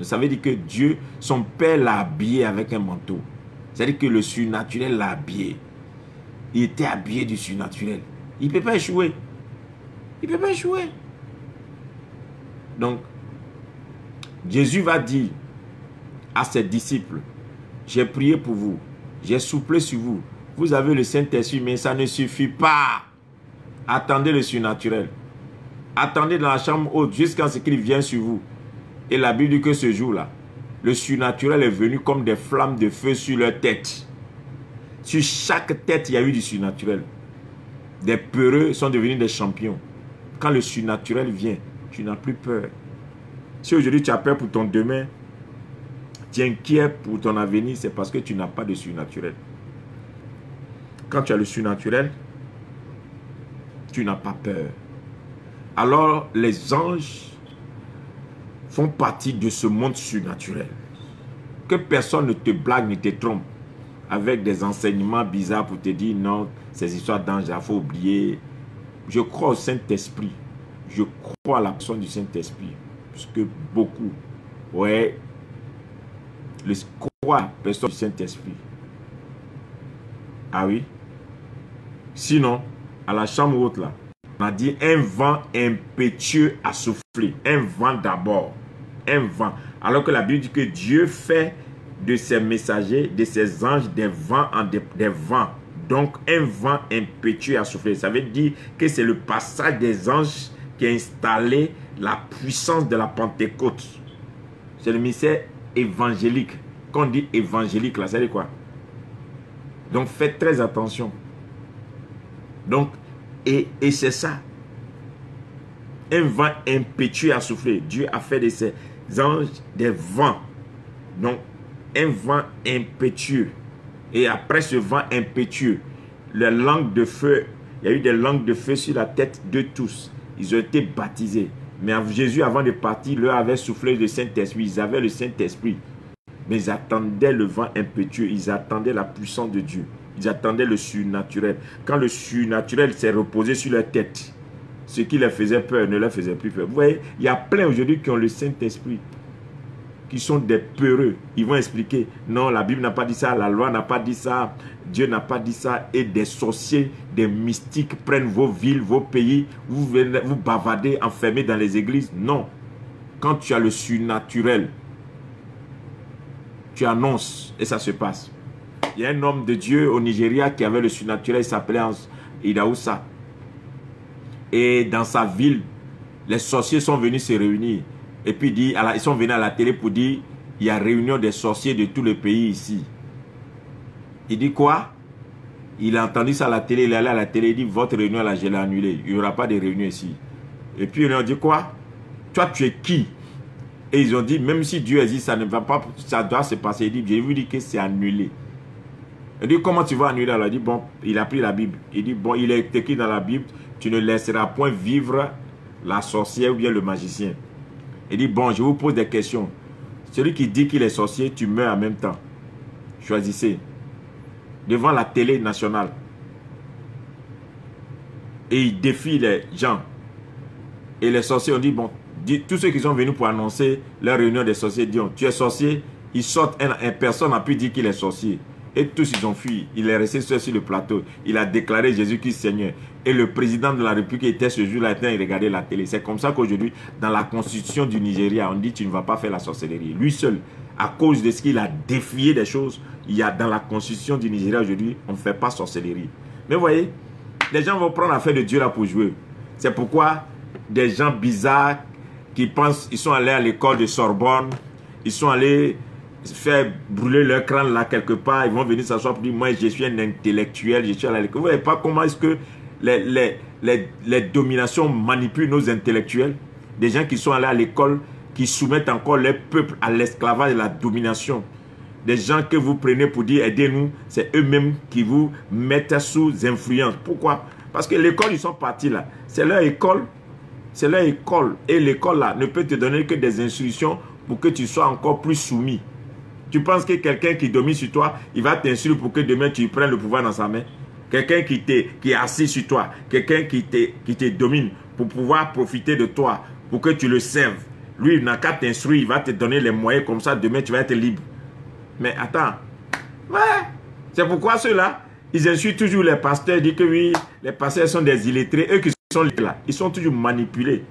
Ça veut dire que Dieu, son père l'a habillé avec un manteau. C'est-à-dire que le surnaturel l'a habillé. Il était habillé du surnaturel. Il ne peut pas échouer. Il ne peut pas échouer. Donc, Jésus va dire à ses disciples, j'ai prié pour vous, j'ai soufflé sur vous, vous avez le Saint-Esprit, mais ça ne suffit pas. Attendez le surnaturel. Attendez dans la chambre haute jusqu'à ce qu'il vienne sur vous. Et la Bible dit que ce jour-là, le surnaturel est venu comme des flammes de feu sur leur tête. Sur chaque tête, il y a eu du surnaturel. Des peureux sont devenus des champions. Quand le surnaturel vient, tu n'as plus peur. Si aujourd'hui tu as peur pour ton demain, tu es inquiet pour ton avenir, c'est parce que tu n'as pas de surnaturel. Quand tu as le surnaturel, tu n'as pas peur. Alors les anges font partie de ce monde surnaturel. Que personne ne te blague, ne te trompe avec des enseignements bizarres pour te dire non, ces histoires d'anges, il faut oublier. Je crois au Saint-Esprit. je crois à la personne du Saint-Esprit. Puisque beaucoup, ouais, croient à la personne du Saint-Esprit. Ah oui? Sinon, à la chambre haute là, on a dit un vent impétueux a soufflé. Un vent d'abord. Un vent. Alors que la Bible dit que Dieu fait de ses messagers, de ses anges, des vents en des vents. Donc, un vent impétueux a soufflé. Ça veut dire que c'est le passage des anges qui a installé la puissance de la Pentecôte. C'est le mystère évangélique. Quand on dit évangélique, là, ça veut dire quoi? Donc, faites très attention. Donc, et c'est ça. Un vent impétueux a soufflé. Dieu a fait de ses anges des vents. Donc, un vent impétueux. Et après ce vent impétueux, les langues de feu, il y a eu des langues de feu sur la tête de tous. Ils ont été baptisés. Mais Jésus, avant de partir, leur avait soufflé le Saint-Esprit. Ils avaient le Saint-Esprit. Mais ils attendaient le vent impétueux. Ils attendaient la puissance de Dieu. Ils attendaient le surnaturel. Quand le surnaturel s'est reposé sur leur tête, ce qui leur faisait peur ne leur faisait plus peur. Vous voyez, il y a plein aujourd'hui qui ont le Saint-Esprit, qui sont des peureux. Ils vont expliquer, non, la Bible n'a pas dit ça, la loi n'a pas dit ça, Dieu n'a pas dit ça. Et des sorciers, des mystiques prennent vos villes, vos pays, vous bavardez, enfermés dans les églises. Non. Quand tu as le surnaturel, tu annonces et ça se passe. Il y a un homme de Dieu au Nigeria qui avait le surnaturel, il s'appelait Idaoussa. Et dans sa ville, les sorciers sont venus se réunir. Et puis ils sont venus à la télé pour dire, il y a réunion des sorciers de tout le pays ici. Il dit quoi? Il a entendu ça à la télé, il est allé à la télé, il dit, votre réunion là, je l'ai annulée. Il n'y aura pas de réunion ici. Et puis ils ont dit quoi? Toi, tu es qui? Et ils ont dit, même si Dieu a dit, ça ne va pas, ça doit se passer. Il dit, je vous dis que c'est annulé. Il dit, comment tu vas annuler? Alors, il dit, bon, il a pris la Bible. Il dit, bon, il est écrit dans la Bible, tu ne laisseras point vivre la sorcière ou bien le magicien. Il dit, bon, je vous pose des questions. Celui qui dit qu'il est sorcier, tu meurs en même temps. Choisissez. Devant la télé nationale. Et il défie les gens. Et les sorciers ont dit, bon, tous ceux qui sont venus pour annoncer leur réunion des sorciers disent, tu es sorcier, ils sortent, personne n'a pu dire qu'il est sorcier. Et tous ils ont fui. Il est resté seul sur le plateau. Il a déclaré Jésus-Christ Seigneur. Et le président de la République était ce jour-là, il regardait la télé. C'est comme ça qu'aujourd'hui, dans la constitution du Nigeria, on dit tu ne vas pas faire la sorcellerie. Lui seul, à cause de ce qu'il a défié des choses, il y a dans la constitution du Nigeria aujourd'hui, on ne fait pas sorcellerie. Mais vous voyez, les gens vont prendre l'affaire de Dieu là pour jouer. C'est pourquoi des gens bizarres qui pensent, ils sont allés à l'école de Sorbonne, ils sont allés faire brûler leur crâne là quelque part, ils vont venir s'asseoir pour dire moi je suis un intellectuel, je suis à l'école. Vous voyez pas comment est-ce que les dominations manipulent nos intellectuels, des gens qui sont allés à l'école, qui soumettent encore leur peuple à l'esclavage et à la domination. Des gens que vous prenez pour dire aidez-nous, c'est eux-mêmes qui vous mettent sous influence. Pourquoi? Parce que l'école, ils sont partis là. C'est leur école. C'est leur école. Et l'école là ne peut te donner que des instructions pour que tu sois encore plus soumis. Tu penses que quelqu'un qui domine sur toi, il va t'instruire pour que demain tu prennes le pouvoir dans sa main? Quelqu'un qui est assis sur toi, quelqu'un qui te domine pour pouvoir profiter de toi, pour que tu le serves. Lui, il n'a qu'à t'instruire, il va te donner les moyens, comme ça demain tu vas être libre. Mais attends, ouais, c'est pourquoi ceux-là, ils insultent toujours les pasteurs, ils disent que oui, les pasteurs sont des illettrés, eux qui sont là, ils sont toujours manipulés.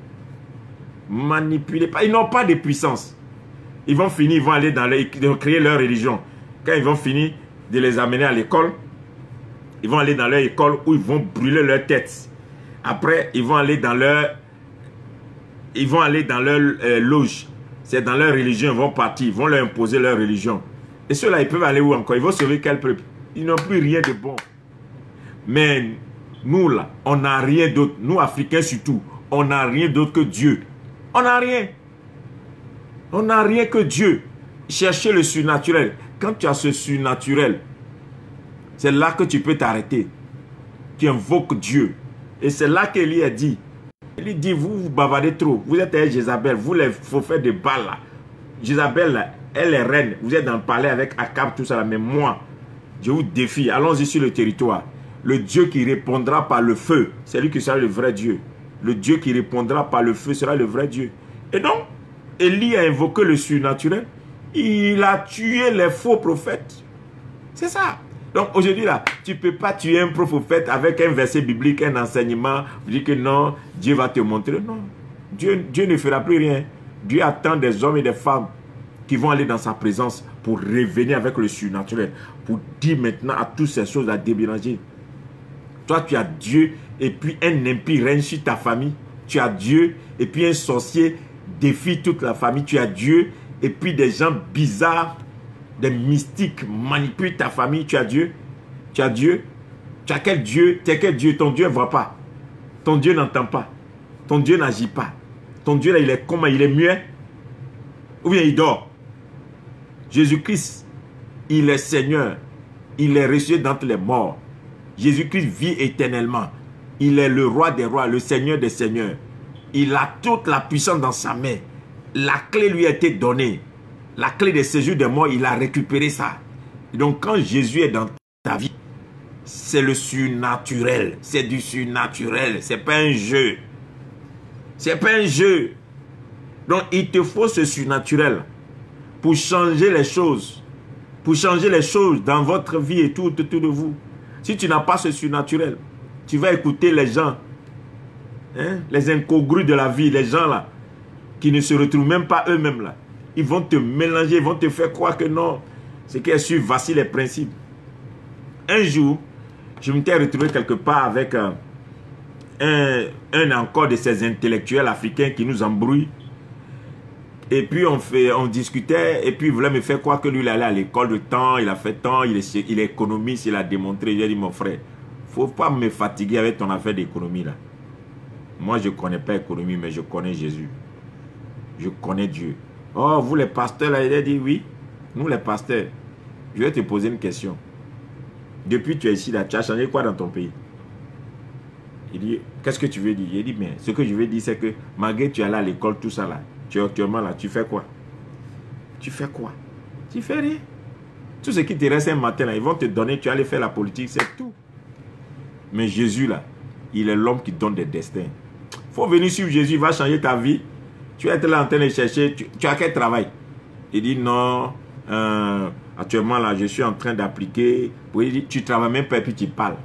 Manipulés, ils n'ont pas de puissance. Ils vont finir, ils vont aller ils vont créer leur religion. Quand ils vont finir de les amener à l'école, ils vont aller dans leur école où ils vont brûler leur tête. Après, ils vont aller dans leur loge. C'est dans leur religion, ils vont partir, ils vont leur imposer leur religion. Et ceux-là, ils peuvent aller où encore? Ils vont sauver quel peuple? Ils n'ont plus rien de bon. Mais nous, là, on n'a rien d'autre. Nous, Africains surtout, on n'a rien d'autre que Dieu. On n'a rien. On n'a rien que Dieu. Cherchez le surnaturel. Quand tu as ce surnaturel, c'est là que tu peux t'arrêter. Tu invoques Dieu. Et c'est là qu'Élie a dit. Il dit, vous bavardez trop. Vous êtes avec Jézabel. Vous les faut faire des balles là. Jézabel, là, elle est reine. Vous êtes dans le palais avec Akab, tout ça là. Mais moi, je vous défie. Allons-y sur le territoire. Le Dieu qui répondra par le feu, c'est lui qui sera le vrai Dieu. Le Dieu qui répondra par le feu sera le vrai Dieu. Et donc, Élie a invoqué le surnaturel. Il a tué les faux prophètes. C'est ça. Donc aujourd'hui là, tu ne peux pas tuer un prophète avec un verset biblique, un enseignement, dire que non, Dieu va te montrer. Non, Dieu ne fera plus rien. Dieu attend des hommes et des femmes qui vont aller dans sa présence pour revenir avec le surnaturel, pour dire maintenant à toutes ces choses à déménager. Toi, tu as Dieu et puis un impie règne sur ta famille. Tu as Dieu et puis un sorcier défie toute la famille. Tu as Dieu et puis des gens bizarres, des mystiques manipulent ta famille. Tu as Dieu. Tu as Dieu. Tu as quel Dieu? Tu as quel Dieu? Ton Dieu ne voit pas. Ton Dieu n'entend pas. Ton Dieu n'agit pas. Ton Dieu là, il est comment? Il est muet? Ou bien il dort? Jésus-Christ, il est Seigneur. Il est ressuscité d'entre les morts. Jésus-Christ vit éternellement. Il est le roi des rois, le Seigneur des seigneurs. Il a toute la puissance dans sa main. La clé lui a été donnée. La clé des séjours des morts, il a récupéré ça. Et donc quand Jésus est dans ta vie, c'est le surnaturel. C'est du surnaturel. C'est pas un jeu. C'est pas un jeu. Donc il te faut ce surnaturel pour changer les choses. Pour changer les choses dans votre vie et tout autour de vous. Si tu n'as pas ce surnaturel, tu vas écouter les gens, hein, les incongrus de la vie, les gens là, qui ne se retrouvent même pas eux-mêmes là. Ils vont te mélanger, ils vont te faire croire que non, c'est qu'ils suivent voici les principes. Un jour, je m'étais retrouvé quelque part avec un encore de ces intellectuels africains qui nous embrouillent. Et puis on discutait, et puis il voulait me faire croire que lui il allait à l'école de temps, il a fait temps, il est économiste, il a démontré. J'ai dit mon frère, faut pas me fatiguer avec ton affaire d'économie là. Moi je ne connais pas l'économie, mais je connais Jésus. Je connais Dieu. Oh, vous les pasteurs là, il a dit oui, nous les pasteurs. Je vais te poser une question. Depuis que tu es ici là, tu as changé quoi dans ton pays? Il dit, qu'est-ce que tu veux dire? Il dit, mais ce que je veux dire c'est que malgré que tu es allé à l'école, tout ça là, tu es actuellement là, tu fais quoi? Tu fais quoi? Tu fais rien. Tout ce qui te reste un matin là, ils vont te donner, tu vas aller faire la politique, c'est tout. Mais Jésus là, il est l'homme qui donne des destins. Il faut venir suivre Jésus, il va changer ta vie. Tu vas être là en train de chercher, tu as quel travail? Il dit non, actuellement là, je suis en train d'appliquer. Il dit, tu ne travailles même pas et puis tu parles.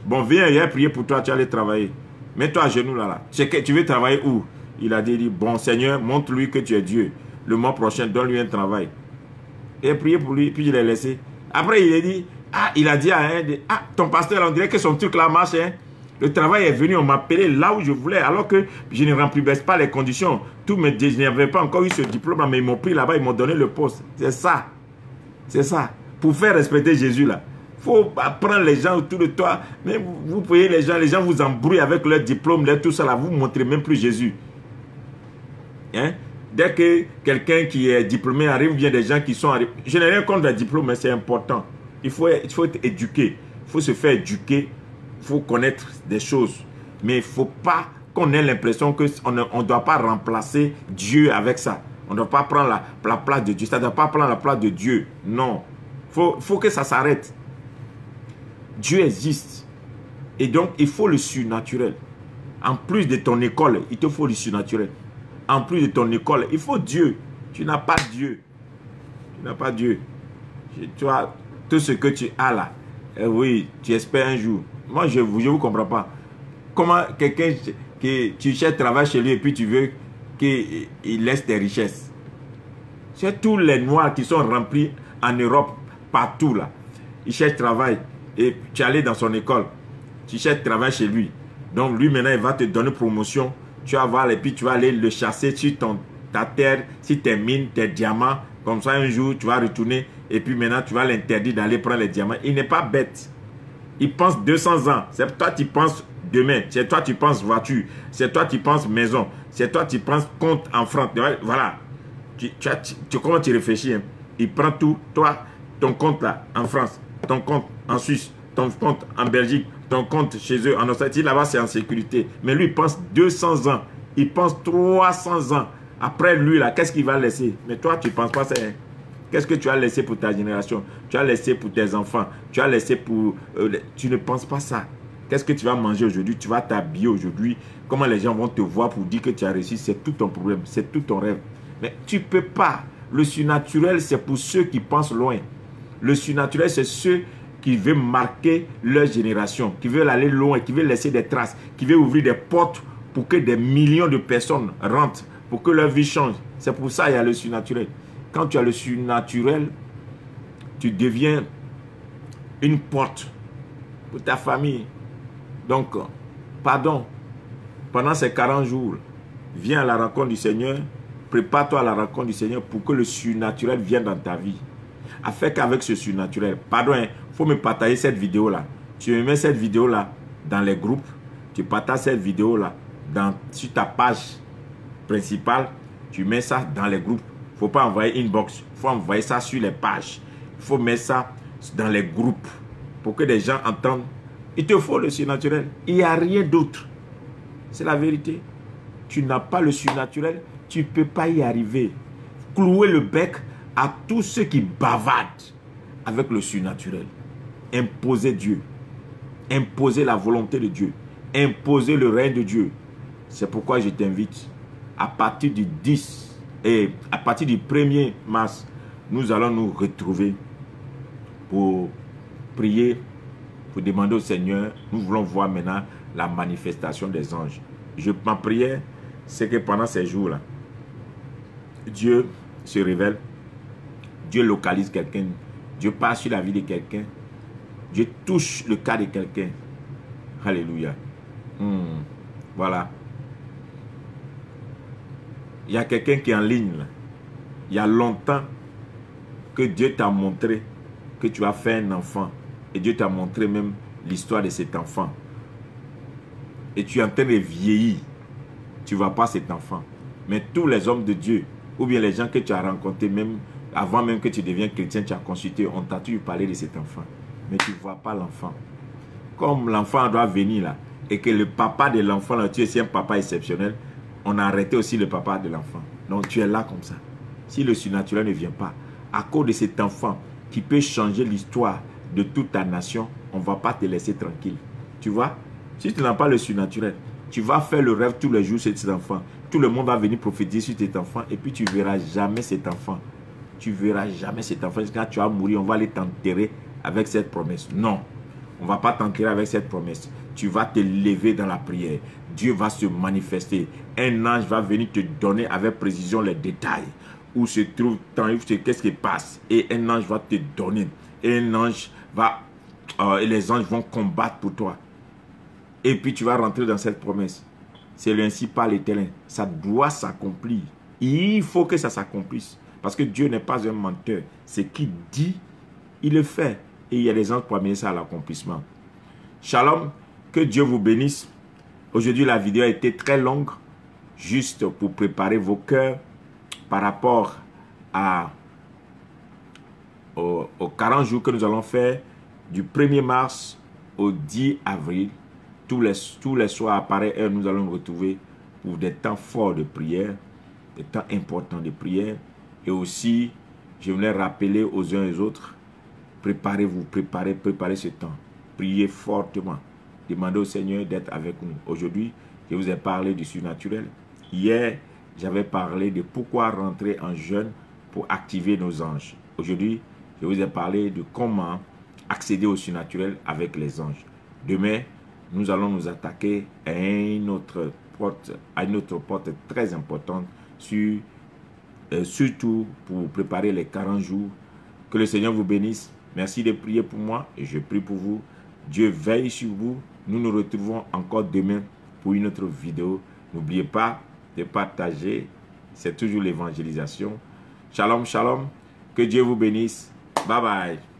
Bon, viens, il a prié pour toi, tu vas aller travailler. Mets-toi à genoux là. Tu veux travailler où? Il a dit, bon Seigneur, montre-lui que tu es Dieu. Le mois prochain, donne-lui un travail. Et prié pour lui, puis je l'ai laissé. Après, il a dit, il a dit à un, ton pasteur, on dirait que son truc là marche. Hein. Le travail est venu, on m'a appelé là où je voulais, alors que je ne remplissais pas les conditions. Je n'avais pas encore eu ce diplôme, mais ils m'ont pris là-bas, ils m'ont donné le poste. C'est ça. C'est ça. Pour faire respecter Jésus là. Il faut prendre les gens autour de toi. Mais vous voyez les gens vous embrouillent avec leur diplôme, tout ça là, vous ne montrez même plus Jésus. Hein? Dès que quelqu'un qui est diplômé arrive, bien des gens qui sont arrivés. Je n'ai rien contre le diplôme, mais c'est important. Il faut être éduqué. Il faut se faire éduquer. Il faut connaître des choses. Mais il ne faut pas qu'on ait l'impression qu'on ne doit pas remplacer Dieu avec ça. On ne doit pas prendre la place de Dieu. Ça ne doit pas prendre la place de Dieu. Non. Il faut que ça s'arrête. Dieu existe. Et donc, il faut le surnaturel. En plus de ton école, il te faut le surnaturel. En plus de ton école, il faut Dieu. Tu n'as pas Dieu. Tu n'as pas Dieu. Tu vois, tout ce que tu as là, oui, tu espères un jour. Moi, je ne vous comprends pas. Comment quelqu'un que tu cherches travail chez lui et puis tu veux qu'il laisse tes richesses. C'est tous les noirs qui sont remplis en Europe, partout là. Ils cherchent travail et tu es allé dans son école. Tu cherches travail chez lui. Donc lui maintenant, il va te donner promotion. Tu vas voir et puis tu vas aller le chasser sur ta terre, sur tes mines, tes diamants. Comme ça, un jour, tu vas retourner et puis maintenant, tu vas l'interdire d'aller prendre les diamants. Il n'est pas bête. Il pense 200 ans. C'est toi qui penses demain. C'est toi qui penses voiture. C'est toi qui penses maison. C'est toi qui penses compte en France. Voilà. Comment tu réfléchis? Hein? Il prend tout. Toi, ton compte là, en France. Ton compte en Suisse. Ton compte en Belgique. Ton compte chez eux. En Australie, là-bas, c'est en sécurité. Mais lui, il pense 200 ans. Il pense 300 ans. Après lui, là, qu'est-ce qu'il va laisser? Mais toi, tu ne penses pas ça. Hein? Qu'est-ce que tu as laissé pour ta génération? Tu as laissé pour tes enfants. Tu as laissé pour... tu ne penses pas ça. Qu'est-ce que tu vas manger aujourd'hui? Tu vas t'habiller aujourd'hui? Comment les gens vont te voir pour dire que tu as réussi? C'est tout ton problème, c'est tout ton rêve. Mais tu ne peux pas. Le surnaturel, c'est pour ceux qui pensent loin. Le surnaturel, c'est ceux qui veulent marquer leur génération, qui veulent aller loin, qui veulent laisser des traces, qui veulent ouvrir des portes pour que des millions de personnes rentrent, pour que leur vie change. C'est pour ça qu'il y a le surnaturel. Quand tu as le surnaturel, tu deviens une porte pour ta famille. Donc, pardon, pendant ces 40 jours, viens à la rencontre du Seigneur, prépare-toi à la rencontre du Seigneur pour que le surnaturel vienne dans ta vie. Afin qu'avec ce surnaturel, pardon, il faut me partager cette vidéo-là. Tu me mets cette vidéo-là dans les groupes, tu partages cette vidéo-là sur ta page principale, tu mets ça dans les groupes. Il ne faut pas envoyer inbox, il faut envoyer ça sur les pages. Il faut mettre ça dans les groupes pour que des gens entendent. Il te faut le surnaturel. Il n'y a rien d'autre. C'est la vérité. Tu n'as pas le surnaturel, tu ne peux pas y arriver. Clouer le bec à tous ceux qui bavardent avec le surnaturel. Imposer Dieu. Imposer la volonté de Dieu. Imposer le règne de Dieu. C'est pourquoi je t'invite à partir du 10 et à partir du 1er mars, nous allons nous retrouver pour prier, pour demander au Seigneur. Nous voulons voir maintenant la manifestation des anges. Ma prière, c'est que pendant ces jours-là, Dieu se révèle, Dieu localise quelqu'un, Dieu passe sur la vie de quelqu'un, Dieu touche le cas de quelqu'un. Alléluia. Voilà. Il y a quelqu'un qui est en ligne là. Il y a longtemps que Dieu t'a montré que tu as fait un enfant. Et Dieu t'a montré même l'histoire de cet enfant. Et tu es en train de vieillir. Tu ne vois pas cet enfant. Mais tous les hommes de Dieu, ou bien les gens que tu as rencontrés, même avant même que tu deviennes chrétien, tu as consulté, on t'a toujours parlé de cet enfant. Mais tu ne vois pas l'enfant. Comme l'enfant doit venir là, et que le papa de l'enfant, tu es un papa exceptionnel, on a arrêté aussi le papa de l'enfant. Donc tu es là comme ça. Si le surnaturel ne vient pas, à cause de cet enfant qui peut changer l'histoire de toute ta nation, on ne va pas te laisser tranquille. Tu vois? Si tu n'as pas le surnaturel, tu vas faire le rêve tous les jours sur cet enfant. Tout le monde va venir prophétiser sur cet enfant et puis tu ne verras jamais cet enfant. Tu ne verras jamais cet enfant. Quand tu vas mourir, on va aller t'enterrer avec cette promesse. Non, on ne va pas t'enterrer avec cette promesse. Tu vas te lever dans la prière. Dieu va se manifester. Un ange va venir te donner avec précision les détails. Où se trouve, qu'est-ce qui passe. Et un ange va te donner. Et un ange va... et les anges vont combattre pour toi. Et puis tu vas rentrer dans cette promesse. C'est ainsi par l'Éternel. Ça doit s'accomplir. Il faut que ça s'accomplisse. Parce que Dieu n'est pas un menteur. Ce qu'il dit, il le fait. Et il y a des anges pour amener ça à l'accomplissement. Shalom. Que Dieu vous bénisse. Aujourd'hui, la vidéo a été très longue. Juste pour préparer vos cœurs par rapport aux 40 jours que nous allons faire du 1er mars au 10 avril. Tous les soirs à pareille heure, nous allons nous retrouver pour des temps forts de prière, des temps importants de prière. Et aussi, je voulais rappeler aux uns et aux autres, préparez-vous, préparez ce temps. Priez fortement. Demandez au Seigneur d'être avec nous. Aujourd'hui, je vous ai parlé du surnaturel. Hier, j'avais parlé de pourquoi rentrer en jeûne pour activer nos anges. Aujourd'hui, je vous ai parlé de comment accéder au surnaturel avec les anges. Demain, nous allons nous attaquer à une autre porte très importante, surtout pour préparer les 40 jours. Que le Seigneur vous bénisse. Merci de prier pour moi et je prie pour vous. Dieu veille sur vous. Nous nous retrouvons encore demain pour une autre vidéo. N'oubliez pas de partager. C'est toujours l'évangélisation. Shalom, shalom. Que Dieu vous bénisse. Bye bye.